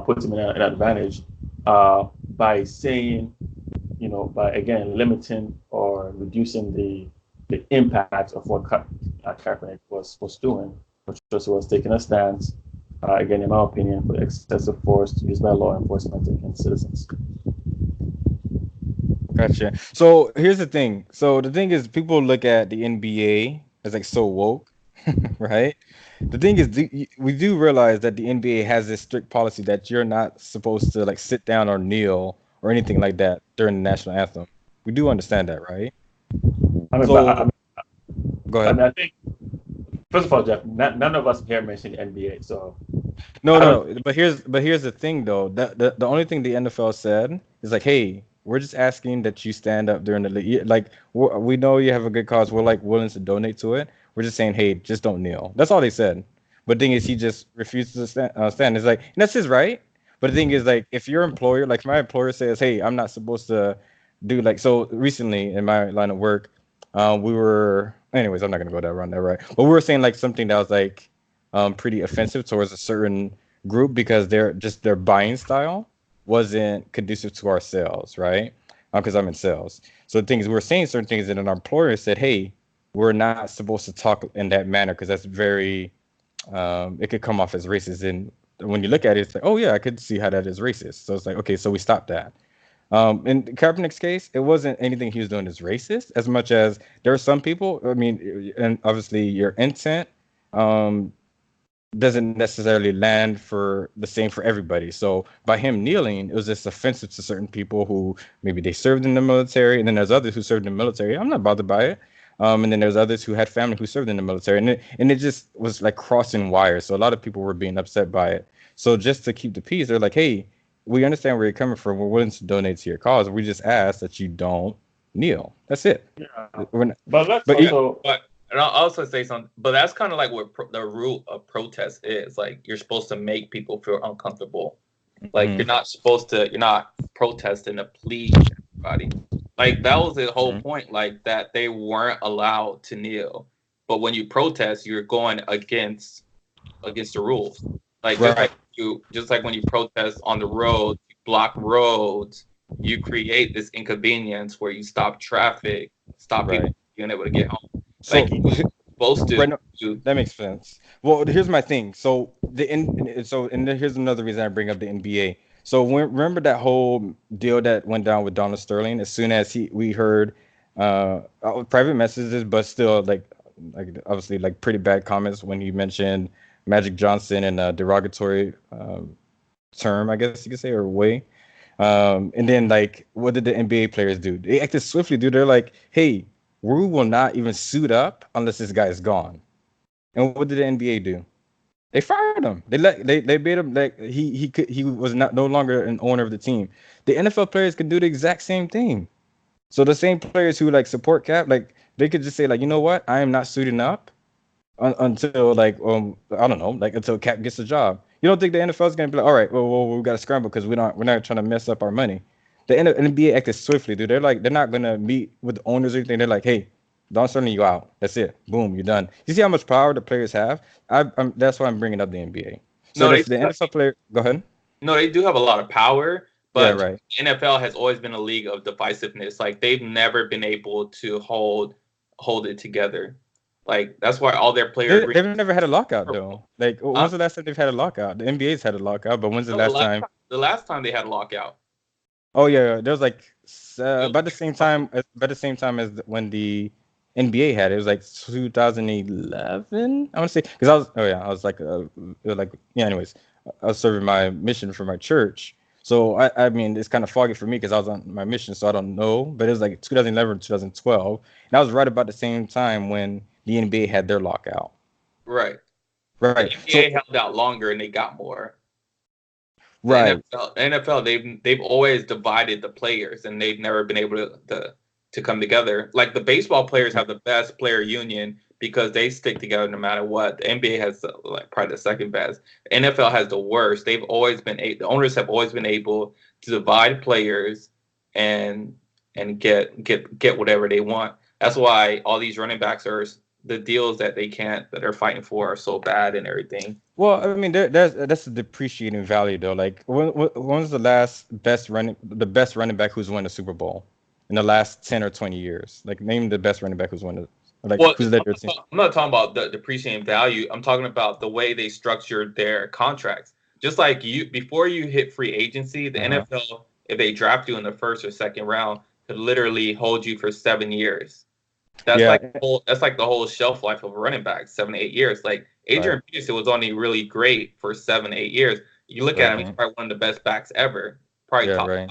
puts him in an advantage by saying, by again limiting or reducing the impact of what Kaepernick was doing, which was taking a stance, again, in my opinion, for excessive force used by law enforcement against citizens. Gotcha. So here's the thing. So the thing is, people look at the NBA as like so woke, right? The thing is, we do realize that the NBA has this strict policy that you're not supposed to like sit down or kneel or anything like that during the national anthem. We do understand that, right? I mean, but So go ahead. I think first of all, Jeff, none of us here mentioned NBA, so No, I don't. no, no. But here's the thing though. The only thing the NFL said is like, hey, we're just asking that you stand up during the league. Like we know you have a good cause. We're like willing to donate to it. We're just saying, hey, just don't kneel. That's all they said. But the thing is, he just refuses to stand. It's like, and that's his right. But the thing is, like, if your employer, like my employer says, hey, I'm not supposed to do like so. Recently in my line of work, we were. Anyways, I'm not gonna go down run that right. But we were saying like something that was like pretty offensive towards a certain group because their buying style wasn't conducive to our sales, right? Because I'm in sales. So the thing is, we were saying certain things, and then our employer said, "Hey, we're not supposed to talk in that manner because that's very, it could come off as racist." And when you look at it, it's like, "Oh yeah, I could see how that is racist." So it's like, okay, so we stopped that. In Kaepernick's case, it wasn't anything he was doing as racist as much as there are some people. I mean, and obviously your intent um, doesn't necessarily land for the same for everybody. So by him kneeling, it was just offensive to certain people who maybe they served in the military, and then there's others who served in the military. I'm not bothered by it. And then there's others who had family who served in the military, and it just was like crossing wires. So a lot of people were being upset by it. So just to keep the peace, they're like, "Hey, we understand where you're coming from. We're willing to donate to your cause. We just ask that you don't kneel. That's it." Yeah, We're not, but let's but also. But and I'll also say something, but that's kind of like what the root of protest is. Like you're supposed to make people feel uncomfortable. Like mhm, you're not protesting to please everybody. Like that was the whole mhm, point. Like that they weren't allowed to kneel. But when you protest, you're going against the rules. Like right, just like when you protest on the road, you block roads, you create this inconvenience where you stop traffic, stop people right. being able to get home. So Like you're supposed to right now, do. that makes sense. Well, here's my thing. So here's another reason I bring up the NBA. So remember that whole deal that went down with Donald Sterling. As soon as we heard private messages, but still like obviously like pretty bad comments when he mentioned Magic Johnson in a derogatory term, I guess you could say, or way. And then like, what did the NBA players do? They acted swiftly, dude. They're like, hey, we will not even suit up unless this guy is gone. And what did the NBA do? They fired him. They made him like he was not no longer an owner of the team. The NFL players could do the exact same thing. So the same players who like support Cap, like they could just say like, you know what, I am not suiting up until like I don't know, like until Cap gets a job. You don't think the NFL is gonna be like, all right, well we got to scramble because we're not trying to mess up our money. The NBA acted swiftly, dude. They're not gonna meet with the owners or anything. They're like, hey, don't send you out. That's it. Boom, you're done. You see how much power the players have? That's why I'm bringing up the NBA. So No, if the NFL player, go ahead. no, they do have a lot of power, Yeah, but right. NFL has always been a league of divisiveness. Like they've never been able to hold it together. Like that's why all their player They've agreements. never had a lockout though. Like, Huh? when's the last time they've had a lockout? The NBA's had a lockout, but when's the No, last time? the last time they had a lockout, Oh yeah, there was like it was about the same like time, about the same time as when the NBA had it. It was like 2011. I want to say because I was like yeah. Anyways, I was serving my mission for my church, so I mean it's kind of foggy for me because I was on my mission, so I don't know. But it was like 2011, 2012, and I was right about the same time when the NBA had their lockout. right. The Right. NBA held out longer and they got more. Right. The NFL, they've always divided the players and they've never been able to come together. Like the baseball players have the best player union because they stick together no matter what. The NBA has like probably the second best. The NFL has the worst. They've always been the owners have always been able to divide players and get whatever they want. That's why all these running backs are the deals that they're fighting for are so bad and everything. Well, I mean, that's a depreciating value though. Like, when was the best running back who's won the Super Bowl in the last 10 or 20 years? Like, name the best running back who's won it. Like, Well, who's led their team? I'm not talking about the depreciating value. I'm talking about the way they structured their contracts. Just like before you hit free agency, the Uh-huh. NFL, if they draft you in the first or second round, could literally hold you for 7 years. Yeah, That's like the whole shelf life of a running back, 7 to 8 years. Like right, Adrian Peterson was only really great for 7 to 8 years. You look at him, he's right. probably one of the best backs ever, probably Yeah, top. right.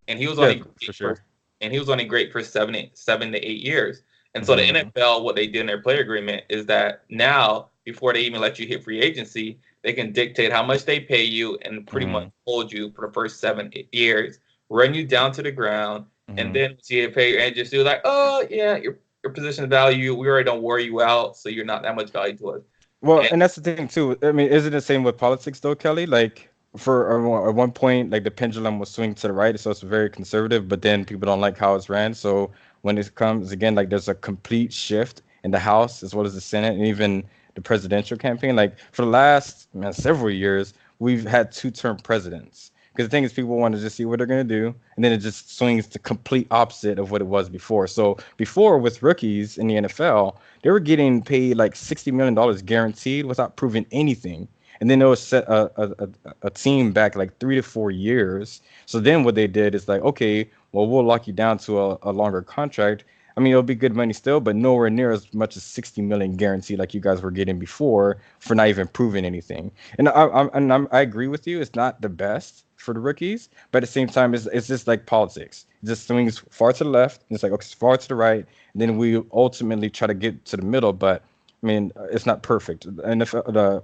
And he was Yeah, only for great for sure. and he was only great for 7 to 8 years. And so the Hmm. NFL, what they did in their player agreement is that now, before they even let you hit free agency, they can dictate how much they pay you and pretty much Hmm. hold you for the first 7 years, run you down to the ground, and Hmm. then see you pay and just do like, oh yeah, your position of value, we already don't wear you out, so you're not that much value to us. Well, And and that's the thing too. I mean, is it the same with politics though, Kelly? Like, at one point, like the pendulum was swing to the right, so it's very conservative. But then people don't like how it's ran. So when it comes again, like there's a complete shift in the House as well as the Senate and even the presidential campaign. Like for the last several years, we've had two-term presidents. Because the thing is, people want to just see what they're going to do, and then it just swings the complete opposite of what it was before. So before, with rookies in the NFL, they were getting paid like $60 million guaranteed without proving anything. And then they would set a team back like 3 to 4 years. So then what they did is like, okay, well, we'll lock you down to a longer contract. I mean, it'll be good money still, but nowhere near as much as 60 million guaranteed like you guys were getting before for not even proving anything. And I agree with you. It's not the best for the rookies, but at the same time, it's just like politics. It just swings far to the left, and it's like okay, far to the right, and then we ultimately try to get to the middle. But I mean, it's not perfect. And if the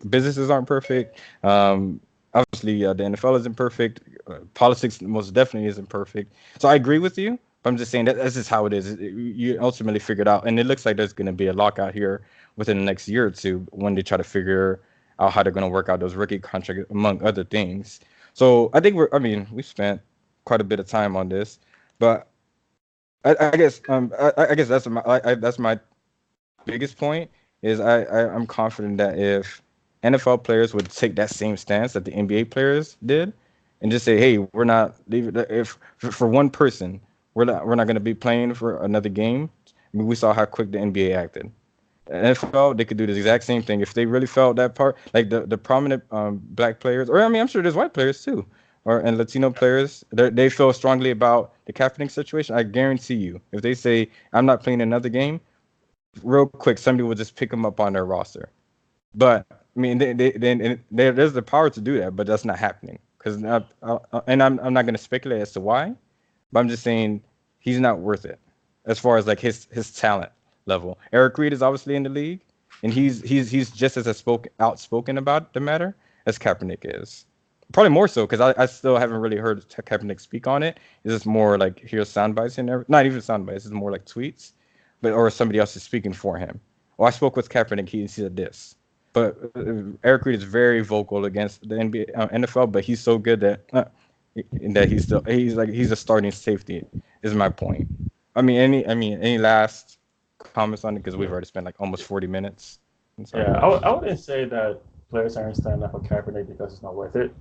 businesses aren't perfect, obviously the NFL isn't perfect. Politics most definitely isn't perfect. So I agree with you. But I'm just saying that that's just how it is. You ultimately figure it out, and it looks like there's going to be a lockout here within the next year or two when they try to figure out how they're going to work out those rookie contracts, among other things. So I think I mean, we spent quite a bit of time on this, but I guess I guess that's my biggest point is I'm confident that if NFL players would take that same stance that the NBA players did and just say, hey, we're not leaving if for one person we're not going to be playing for another game. I mean, we saw how quick the NBA acted. NFL, they could do the exact same thing if they really felt that part. Like the prominent black players, or I mean, I'm sure there's white players too, or and Latino players. They feel strongly about the Kaepernick situation. I guarantee you, if they say I'm not playing another game, real quick, somebody will just pick them up on their roster. But I mean, there's the power to do that, but that's not happening because and I'm not going to speculate as to why, but I'm just saying he's not worth it as far as like his talent level. Eric Reed is obviously in the league, and he's just as outspoken about the matter as Kaepernick is. Probably more so because I still haven't really heard Kaepernick speak on it. It's just more like here's sound bites and not even sound bites. It's more like tweets, but or somebody else is speaking for him. Oh, I spoke with Kaepernick. He said this. But Eric Reed is very vocal against the NBA, NFL, but he's so good that he's a starting safety. Is my point. Any last comments on it because we've already spent like almost 40 minutes. Yeah, I wouldn't say that players aren't standing up for Kaepernick because it's not worth it.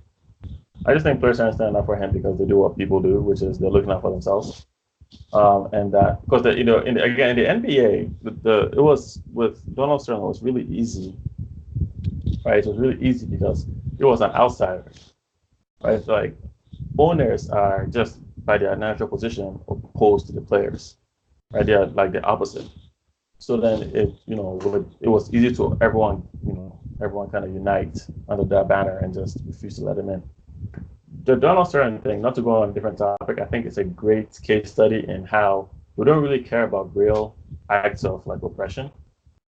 I just think players aren't standing up for him because they do what people do, which is they're looking out for themselves. And that because again in the NBA, it was with Donald Sterling, it was really easy, right? It was really easy because he was an outsider, right? Like owners are just by their natural position opposed to the players, right? They're like the opposite. So then it was easy to everyone kind of unite under that banner and just refuse to let him in. The Donald Sterling thing, not to go on a different topic, I think it's a great case study in how we don't really care about real acts of like oppression.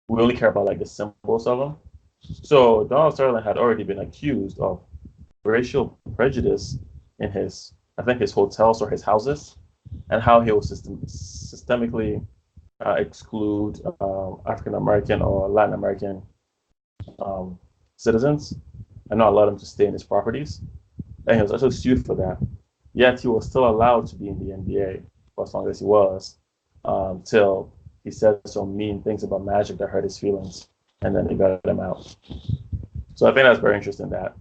We only care about like the symbols of them. So Donald Sterling had already been accused of racial prejudice in I think his hotels or his houses, and how he will systemically exclude African American or Latin American um, citizens and not allow them to stay in his properties. And he was also sued for that. Yet he was still allowed to be in the NBA for as long as he was, till he said some mean things about Magic that hurt his feelings, and then they got him out. So I think that's very interesting that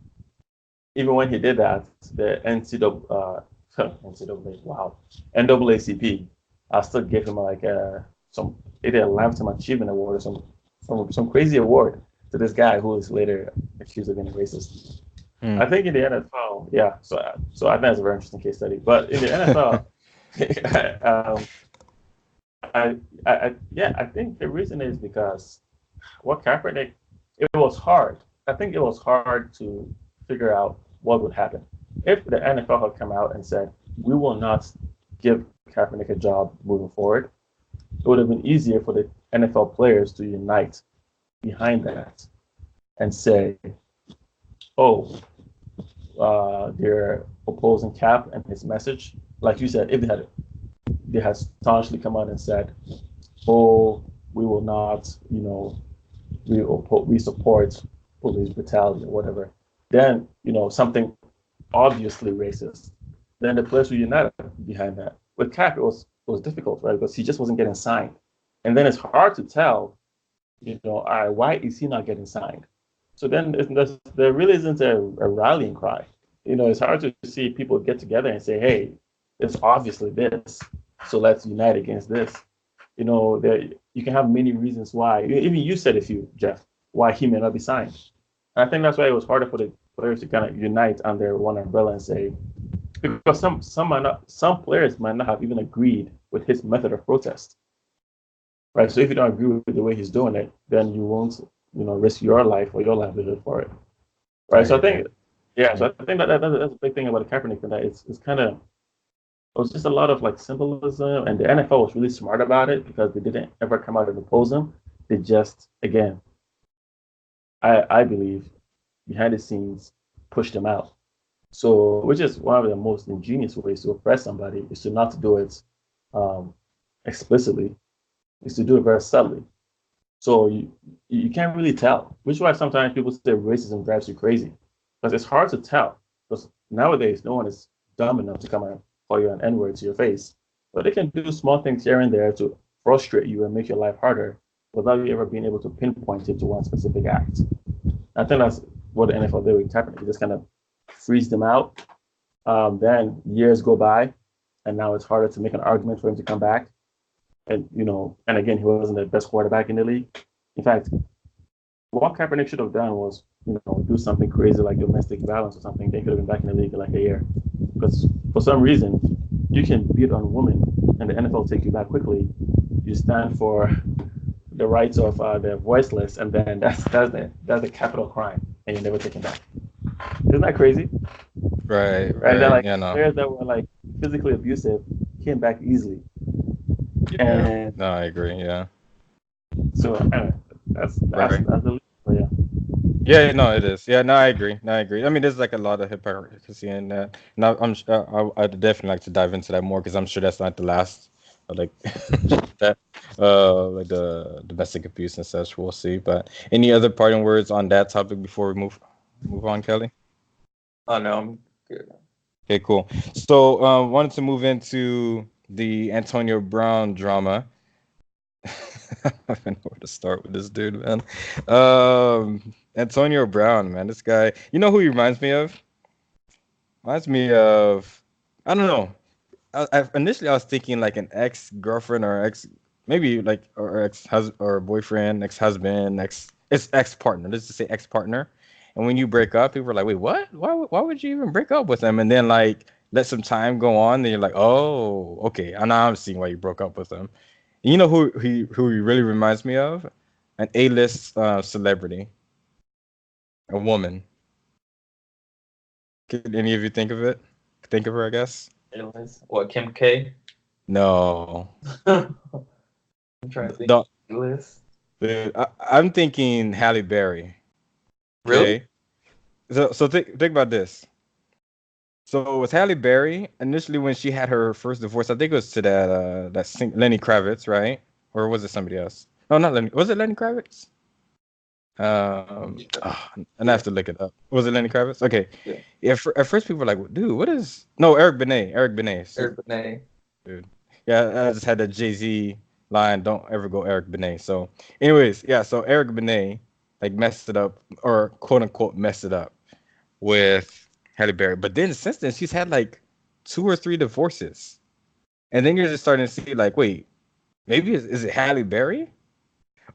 even when he did that, the NCAA, wow, NAACP, still gave him like either a lifetime achievement award or some crazy award to this guy who was later accused of being racist. I think in the NFL, yeah. So I think that's a very interesting case study. But in the NFL, I think the reason is because what Kaepernick, it was hard. I think it was hard to figure out what would happen if the NFL had come out and said we will not give Kaepernick a job moving forward. It would have been easier for the NFL players to unite behind that and say, oh, they're opposing Cap and his message. Like you said, if they had staunchly come out and said, oh, we will not, we support police brutality or whatever, then, something obviously racist, then the players will unite behind that. With Cap, it was difficult, right? Because he just wasn't getting signed. And then it's hard to tell, why is he not getting signed? So then there really isn't a rallying cry. It's hard to see people get together and say, hey, it's obviously this, so let's unite against this. You can have many reasons why. Even you said a few, Jeff, why he may not be signed. And I think that's why it was harder for the players to kind of unite under one umbrella and say, because some players might not have even agreed with his method of protest, right? So if you don't agree with the way he's doing it, then you won't, risk your life or your livelihood for it, right? So I think, yeah. So I think that's a big thing about the Kaepernick thing, that it's kind of, it was just a lot of like symbolism, and the NFL was really smart about it because they didn't ever come out and oppose him. They just, again, I believe, behind the scenes, pushed him out. So, which is one of the most ingenious ways to oppress somebody, is to not to do it explicitly, is to do it very subtly. So you can't really tell, which is why sometimes people say racism drives you crazy, because it's hard to tell. Because nowadays, no one is dumb enough to come and call you an N-word to your face, but they can do small things here and there to frustrate you and make your life harder without you ever being able to pinpoint it to one specific act. I think that's what the NFL did with Kaepernick. They just kind of freeze them out. Then years go by, and now it's harder to make an argument for him to come back. And and again, he wasn't the best quarterback in the league. In fact, what Kaepernick should have done was, do something crazy like domestic violence or something. They could have been back in the league in like a year. Because for some reason, you can beat on a woman, and the NFL will take you back quickly. You stand for the rights of the voiceless, and then that's the capital crime, and you're never taken back. Isn't that crazy? Right. And then like No. players that were like physically abusive came back easily. Yeah. And no, I agree. Yeah. So anyway, that's the yeah. Yeah, no, it is. Yeah, no, I agree. No, I agree. I mean, there's like a lot of hypocrisy in that. Now, I'd definitely like to dive into that more because I'm sure that's not the last, like that, like the domestic abuse and such. We'll see. But any other parting words on that topic before we move on, Kelly? Oh no, I'm good. Okay, cool. So, wanted to move into the Antonio Brown drama. I don't even know where to start with this dude, man. Antonio Brown, man. This guy, you know who he reminds me of? Reminds me of, I don't know. Initially I was thinking like an ex girlfriend or ex, maybe like or ex husband or boyfriend, ex husband, ex partner. Let's just say ex partner. And when you break up, people are like, wait, what? Why would you even break up with them? And then like let some time go on, then you're like, oh, okay. And now I'm seeing why you broke up with them. And you know who he really reminds me of? An A-list celebrity, a woman. Could any of you think of it? Think of her, I guess. What, Kim K? No. I'm trying to think. The, List. I'm thinking Halle Berry. Really? Okay. So think about this. So with Halle Berry, initially when she had her first divorce, I think it was to Lenny Kravitz, right? Or was it somebody else? No, not Lenny. Was it Lenny Kravitz? And I have to look it up. Was it Lenny Kravitz? Okay. Yeah. Yeah. At first, people were like, "Dude, what is?" No, Eric Benet. Eric Benet. Eric Benet. Dude. Yeah, I just had that Jay-Z line. Don't ever go Eric Benet. So, anyways, yeah. So Eric Benet like messed it up, or quote unquote messed it up with Halle Berry. But then since then, she's had like 2 or 3 divorces, and then you're just starting to see like, wait, maybe is it Halle Berry?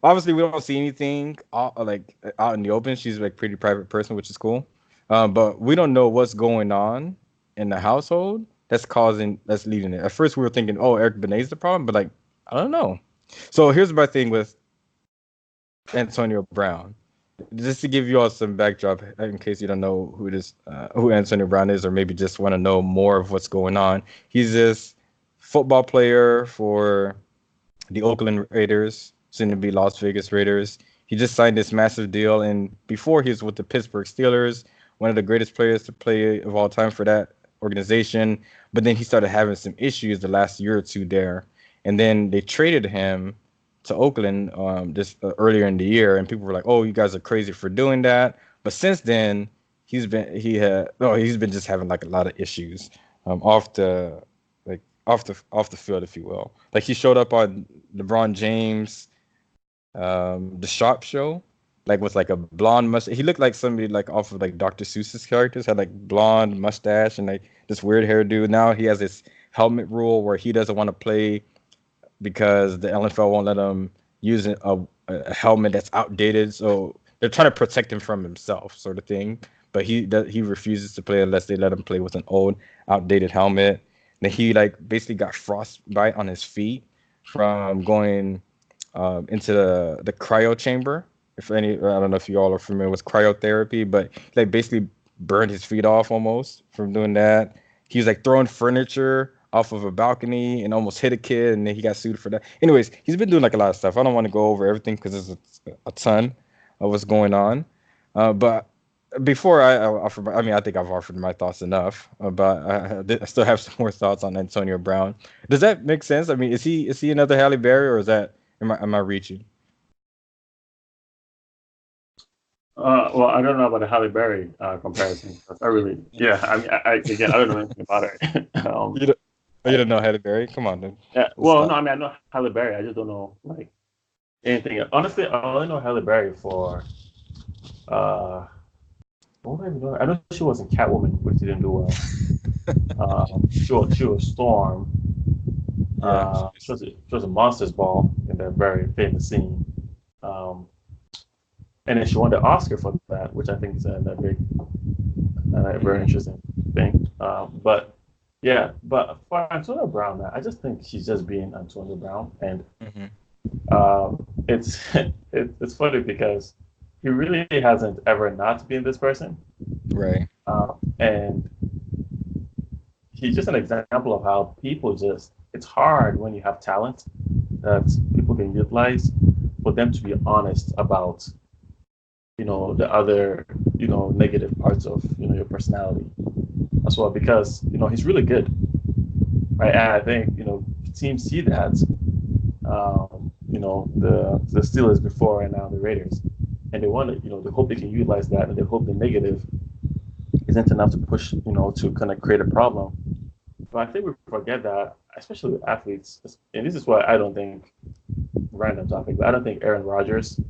Obviously, we don't see anything out in the open. She's like pretty private person, which is cool. But we don't know what's going on in the household that's leading it. At first, we were thinking, oh, Eric Benet's the problem, but like I don't know. So here's my thing with Antonio Brown. Just to give you all some backdrop, in case you don't know who Antonio Brown is, or maybe just want to know more of what's going on. He's this football player for the Oakland Raiders, soon to be Las Vegas Raiders. He just signed this massive deal, and before he was with the Pittsburgh Steelers, one of the greatest players to play of all time for that organization. But then he started having some issues the last year or two there, and then they traded him to Oakland just earlier in the year, and people were like, "Oh, you guys are crazy for doing that." But since then, he's been just having like a lot of issues off the field, if you will. Like he showed up on LeBron James, the Sharp Show, like with like a blonde mustache. He looked like somebody like off of like Dr. Seuss's characters, had like blonde mustache and like this weird hairdo. Now he has this helmet rule where he doesn't want to play because the NFL won't let him use a helmet that's outdated. So they're trying to protect him from himself, sort of thing. But he refuses to play unless they let him play with an old, outdated helmet. Then he like basically got frostbite on his feet from going into the cryo chamber. I don't know if you all are familiar with cryotherapy, but like basically burned his feet off almost from doing that. He was like throwing furniture off of a balcony and almost hit a kid, and then he got sued for that. Anyways, he's been doing like a lot of stuff. I don't want to go over everything because there's a ton of what's going on. But before I offer, I think I've offered my thoughts enough, but I still have some more thoughts on Antonio Brown. Does that make sense? I mean, is he another Halle Berry, or is that am I reaching? Well, I don't know about the Halle Berry comparison. I really, yeah. I mean, again, I don't know anything about her. You don't, you don't know Halle Berry? Come on, dude. Yeah. Well, no, I mean, I know Halle Berry. I just don't know like anything. Honestly, I only know Halle Berry for what do I even know? I know she was in Catwoman, which didn't do well. She was Storm. She was a Monsters Ball in that very famous scene. And then she won the Oscar for that, which I think is a very interesting thing. But for Antonio Brown, man, I just think she's just being Antonio Brown, and it's it's funny because he really hasn't ever not been this person, right? And he's just an example of how people it's hard when you have talent that people can utilize for them to be honest about the other negative parts of your personality as well, because he's really good, right? And I think teams see that, the Steelers before and now the Raiders, and they want to they hope they can utilize that, and they hope the negative isn't enough to push to kind of create a problem. But I think we forget that, especially with athletes, and this is why I don't think random topic, but I don't think Aaron Rodgers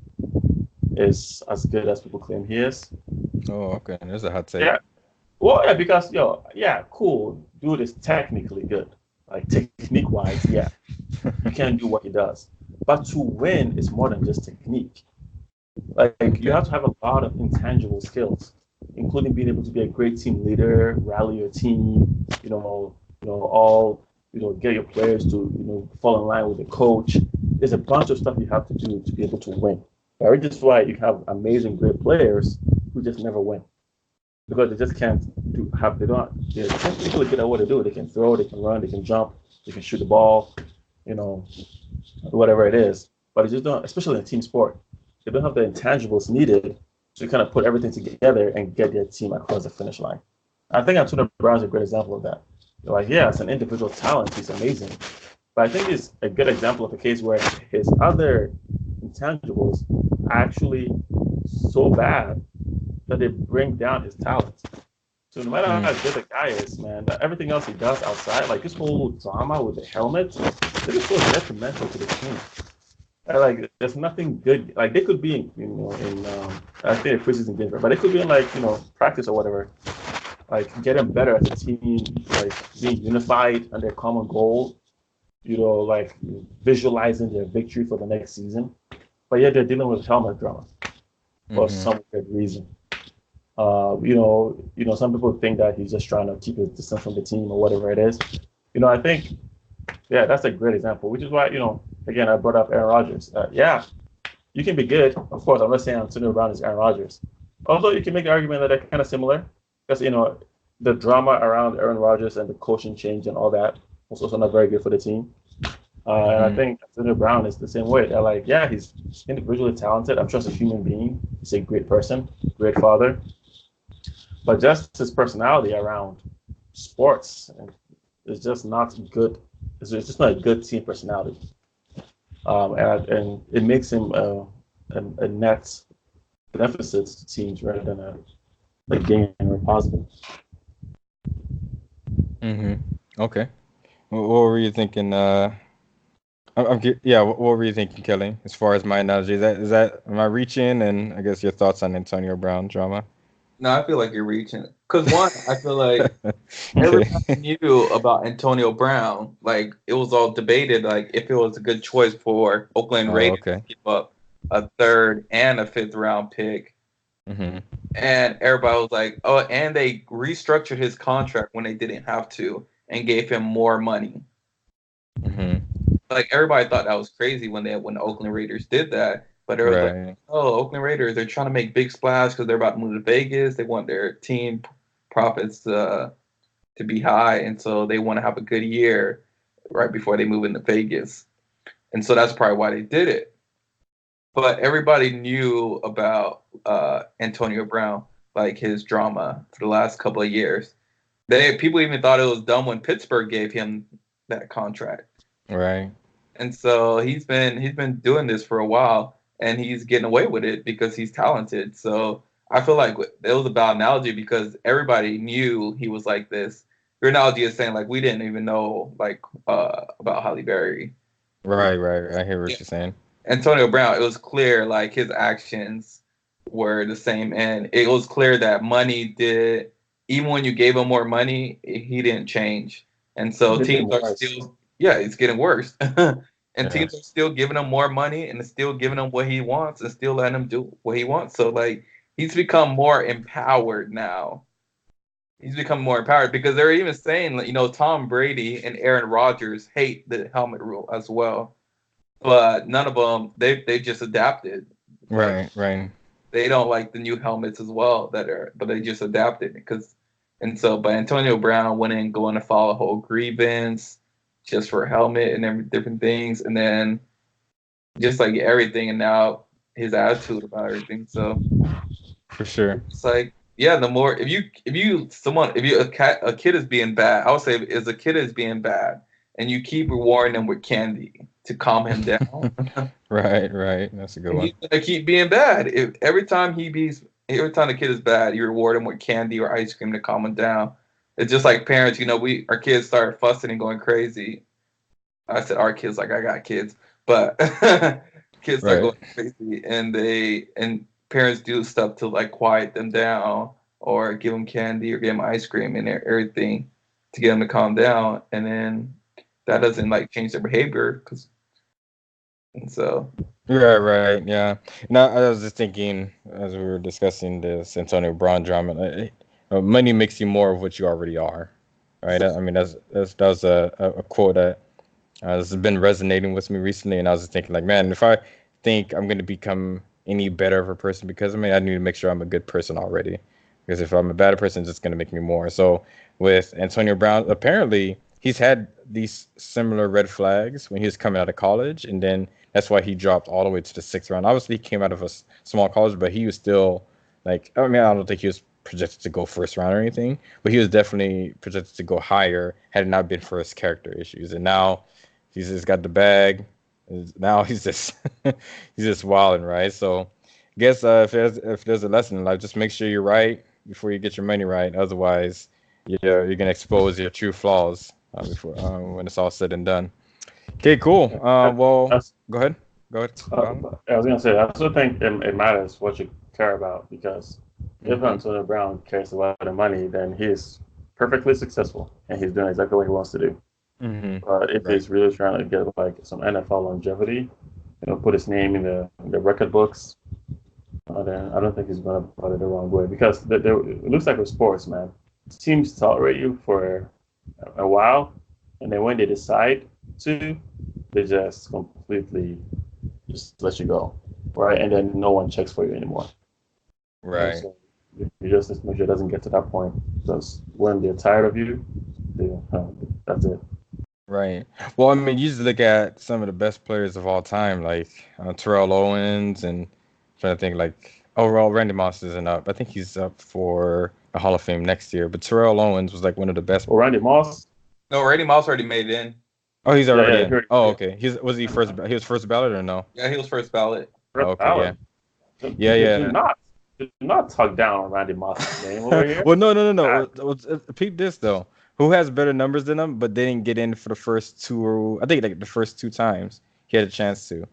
is as good as people claim he is. Oh, okay. There's a hot take. Yeah. Well, yeah, because yeah, cool. Dude is technically good. Like technique wise, yeah, you can do what he does. But to win is more than just technique. Like you Okay. have to have a lot of intangible skills, including being able to be a great team leader, rally your team, all get your players to fall in line with the coach. There's a bunch of stuff you have to do to be able to win. Right? Which is why you have amazing, great players who just never win because they just can't they don't they're technically good at what they do. They can throw, they can run, they can jump, they can shoot the ball, you know, whatever it is. But they just don't, especially in team sport, they don't have the intangibles needed to kind of put everything together and get their team across the finish line. I think Antonio Brown is a great example of that. They're like, yeah, it's an individual talent, he's amazing. But I think it's a good example of a case where his other intangibles are actually so bad that they bring down his talent. So no matter Mm. how good the guy is, man, everything else he does outside, like this whole drama with the helmet, it is so detrimental to the team. Like there's nothing good. Like they could be in, I think the preseason game, but they could be in like practice or whatever. Like getting better as a team, like being unified under a common goal. Like visualizing their victory for the next season. But yet they're dealing with helmet drama for Mm-hmm. some good reason. Some people think that he's just trying to keep his distance from the team or whatever it is. I think, yeah, that's a great example, which is why, again, I brought up Aaron Rodgers. Yeah, you can be good. Of course, I'm not saying Antonio Brown is Aaron Rodgers. Although you can make the argument that they're kind of similar because, the drama around Aaron Rodgers and the coaching change and all that was also not very good for the team. And I Mm-hmm. think Antonio Brown is the same way. They're like, yeah, he's individually talented. I'm sure he's a human being. He's a great person, great father. But just his personality around sports is just not good. It's just not a good team personality, and it makes him a net deficit to teams rather than a gain or positive. Mm-hmm. Okay. What were you thinking? Yeah. What were you thinking, Kelly? As far as my analogy, is that am I reaching? And I guess your thoughts on Antonio Brown drama. No, I feel like you're reaching. Because one, I feel like Okay. everybody knew about Antonio Brown. Like it was all debated, like if it was a good choice for Oakland Oh, Raiders to okay. give up a third and a fifth round pick. Mm-hmm. And everybody was like, oh, and they restructured his contract when they didn't have to and gave him more money. Mm-hmm. Like everybody thought that was crazy when the Oakland Raiders did that. But it was like, Right. oh, Oakland Raiders, they're trying to make big splash because they're about to move to Vegas. They want their team profits to be high, and so they want to have a good year right before they move into Vegas. And so that's probably why they did it. But everybody knew about Antonio Brown, like his drama for the last couple of years. People even thought it was dumb when Pittsburgh gave him that contract. Right. And so he's been doing this for a while, and he's getting away with it because he's talented. So I feel like it was a bad analogy because everybody knew he was like this. Your analogy is saying like we didn't even know like about Halle Berry. Right. Right. I hear Yeah. what you're saying. Antonio Brown, it was clear like his actions were the same, and it was clear that money did. Even when you gave him more money, he didn't change, and so It's teams even are worse. still, yeah, it's getting worse, and Yeah. teams are still giving him more money and still giving him what he wants and still letting him do what he wants. So like he's become more empowered now. He's become more empowered because they're even saying, Tom Brady and Aaron Rodgers hate the helmet rule as well, but none of them they just adapted. Like Right. Right. they don't like the new helmets as well but they just adapted because but Antonio Brown went in going to file a whole grievance just for a helmet and every different things, and then just like everything, and now his attitude about everything. So For sure. it's like, yeah, the more if a kid is being bad, I would say if a kid is being bad and you keep rewarding them with candy to calm him down, Right. Right. That's a good one. he's gonna keep being bad. If every time the kid is bad, you reward him with candy or ice cream to calm him down. It's just like parents, our kids start fussing and going crazy. I said our kids, like I got kids, but kids start Right. going crazy, and parents do stuff to like quiet them down, or give them candy, or give them ice cream and everything to get them to calm down, and then that doesn't like change their behavior, and so Right, right, yeah. Now I was just thinking as we were discussing this Antonio Brown drama, money makes you more of what you already are, right? I mean, that was a quote that has been resonating with me recently, and I was just thinking, like, man, if I think I'm going to become any better of a person because of me, I need to make sure I'm a good person already. Because if I'm a bad person, it's just going to make me more. So with Antonio Brown, apparently he's had these similar red flags when he was coming out of college, and then that's why he dropped all the way to the sixth round. Obviously, he came out of a small college, but he was still like, I mean, I don't think he was projected to go first round or anything, but he was definitely projected to go higher had it not been for his character issues. And now he's just got the bag. Now he's just he's just wilding, right? So, I guess if there's a lesson in life, just make sure you're right before you get your money right. Otherwise, you're gonna expose your true flaws before when it's all said and done. Okay, cool. Well, That's, go ahead. Go ahead, Don. I was gonna say, I also think it matters what you care about, because if Mm-hmm. Antonio Brown cares about the money, then he's perfectly successful and he's doing exactly what he wants to do. Mm-hmm. But if Right. he's really trying to get like some NFL longevity, put his name in the record books, then I don't think he's gonna put it the wrong way, because it looks like with sports, man. Teams tolerate you for a while, and then when they decide to, they just completely just let you go, right? And then no one checks for you anymore. Right. So you just make sure it doesn't get to that point, because when they're tired of you, that's it. Right. Well, I mean, you just look at some of the best players of all time, like Terrell Owens, and trying to think like, oh, well, Randy Moss isn't up. I think he's up for a Hall of Fame next year. But Terrell Owens was like one of the best. Well, Randy Moss, no, Randy Moss already made it in. Oh, he's yeah, already yeah, in. here, Oh, Yeah, okay. He was first ballot or no? yeah, he was first ballot. Oh, Rip okay, yeah, Allen. yeah, Do yeah. not talk down on Randy Moss's name over here. Well, no, no, no, God, no. Peep this though. Who has better numbers than him, but didn't get in for the first two? I think like the first two times he had a chance to.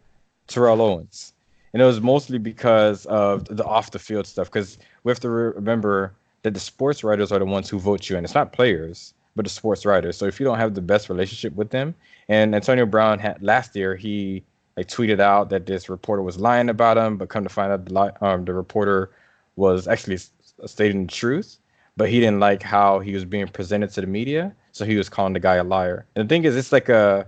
Terrell Owens, and it was mostly because of the off the field stuff. Because we have to remember that the sports writers are the ones who vote you in. It's not players, but the sports writers. So if you don't have the best relationship with them, and Antonio Brown had last year, he like tweeted out that this reporter was lying about him, but come to find out, the reporter was actually stating the truth, but he didn't like how he was being presented to the media, so he was calling the guy a liar. And the thing is, it's like a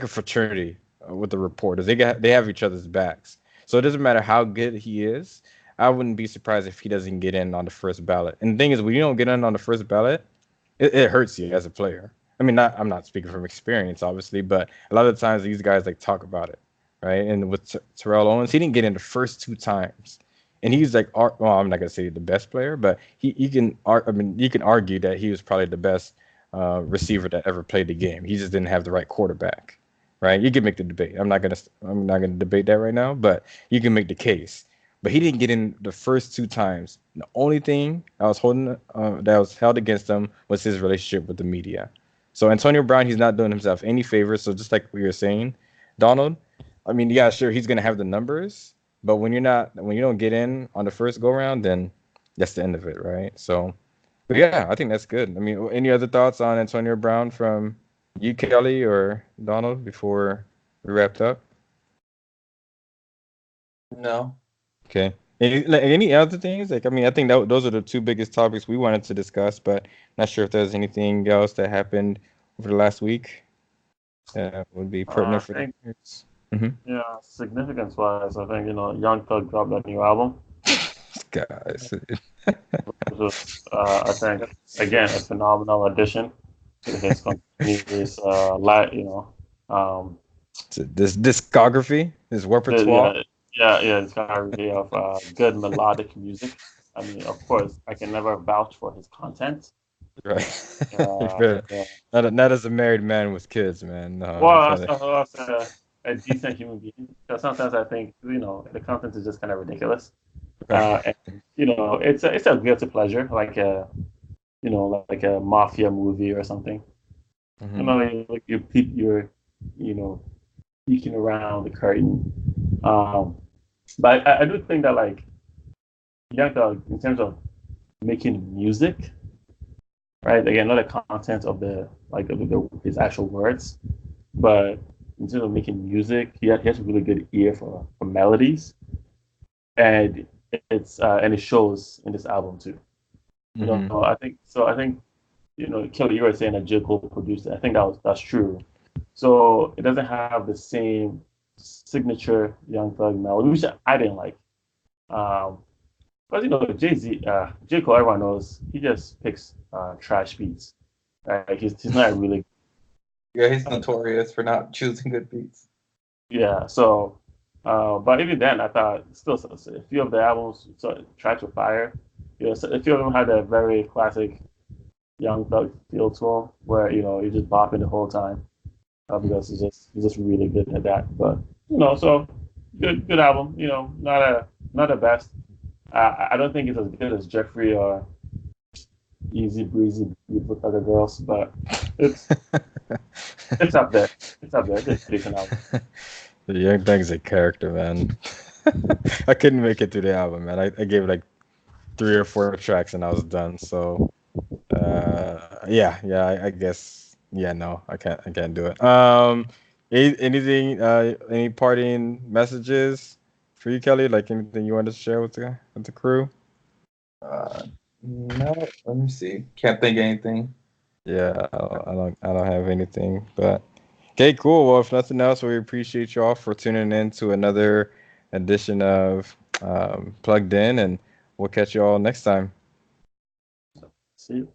fraternity with the reporters. They have each other's backs, so it doesn't matter how good he is. I wouldn't be surprised if he doesn't get in on the first ballot. And the thing is, when you don't get in on the first ballot, it hurts you as a player. I mean, I'm not speaking from experience, obviously, but a lot of the times these guys like talk about it, right? And with Terrell Owens, he didn't get in the first two times, and he's like, well, I'm not gonna say the best player, but he can. I mean, you can argue that he was probably the best receiver that ever played the game. He just didn't have the right quarterback, right? You can make the debate. I'm not gonna debate that right now, but you can make the case. But he didn't get in the first two times. The only thing that was held against him was his relationship with the media. So Antonio Brown, he's not doing himself any favors. So just like we were saying, Donald, I mean, yeah, sure, he's gonna have the numbers, but when you don't get in on the first go round, then that's the end of it, right? So, but yeah, I think that's good. I mean, any other thoughts on Antonio Brown from you, Kelly, or Donald before we wrapped up? No. Okay. Any other things? Like, I mean, I think those are the two biggest topics we wanted to discuss, but not sure if there's anything else that happened over the last week that would be I pertinent for the think, viewers. Mm-hmm. yeah, significance wise, I think Young Thug dropped that new album, Guys, which was I think again a phenomenal addition to his continuous um, this discography, this repertoire, yeah, it's got a review of good melodic music. I mean, of course, I can never vouch for his content. right? Uh, yeah. Not as a married man with kids, man. No, I'm Well, trying to. as a decent human being, because sometimes I think the content is just kind of ridiculous. And it's a guilty pleasure, like like a mafia movie or something. Hmm. Like you peep your, you know, peeking around the curtain. But I do think that like Young Thug, in terms of making music, right? Again, not the content of the like his actual words, but in terms of making music, he has a really good ear for melodies, and and it shows in this album too. You know, Mm-hmm. I think so. I think Kelly, you were saying that J. Cole produced it. I think that's true. So it doesn't have the same signature Young Thug melody, which I didn't like. Um, but J. Cole, everyone knows he just picks trash beats. Right? He's not really Yeah, he's notorious for not choosing good beats. yeah. So, but even then, I thought still a few of the albums tried to fire. So a few of them had a very classic Young Thug feel to them, where you just bopping the whole time because he's just really good at that. But so good album. Not the best. I don't think it's as good as Jeffrey or Easy Breezy, Beautiful Thugger Girls, but it's it's up there. It's up there. It's a decent album. The Young Thug's a character, man. I couldn't make it through the album, man. I gave it like 3 or 4 tracks and I was done. So yeah, I guess yeah, no, I can't do it. Anything any parting messages for you, Kelly? Like anything you want to share with the crew? Uh, no, let me see. Can't think of anything. Yeah, I don't have anything, but okay, cool. Well, if nothing else, we appreciate y'all for tuning in to another edition of Plugged In, and we'll catch y'all next time. See you.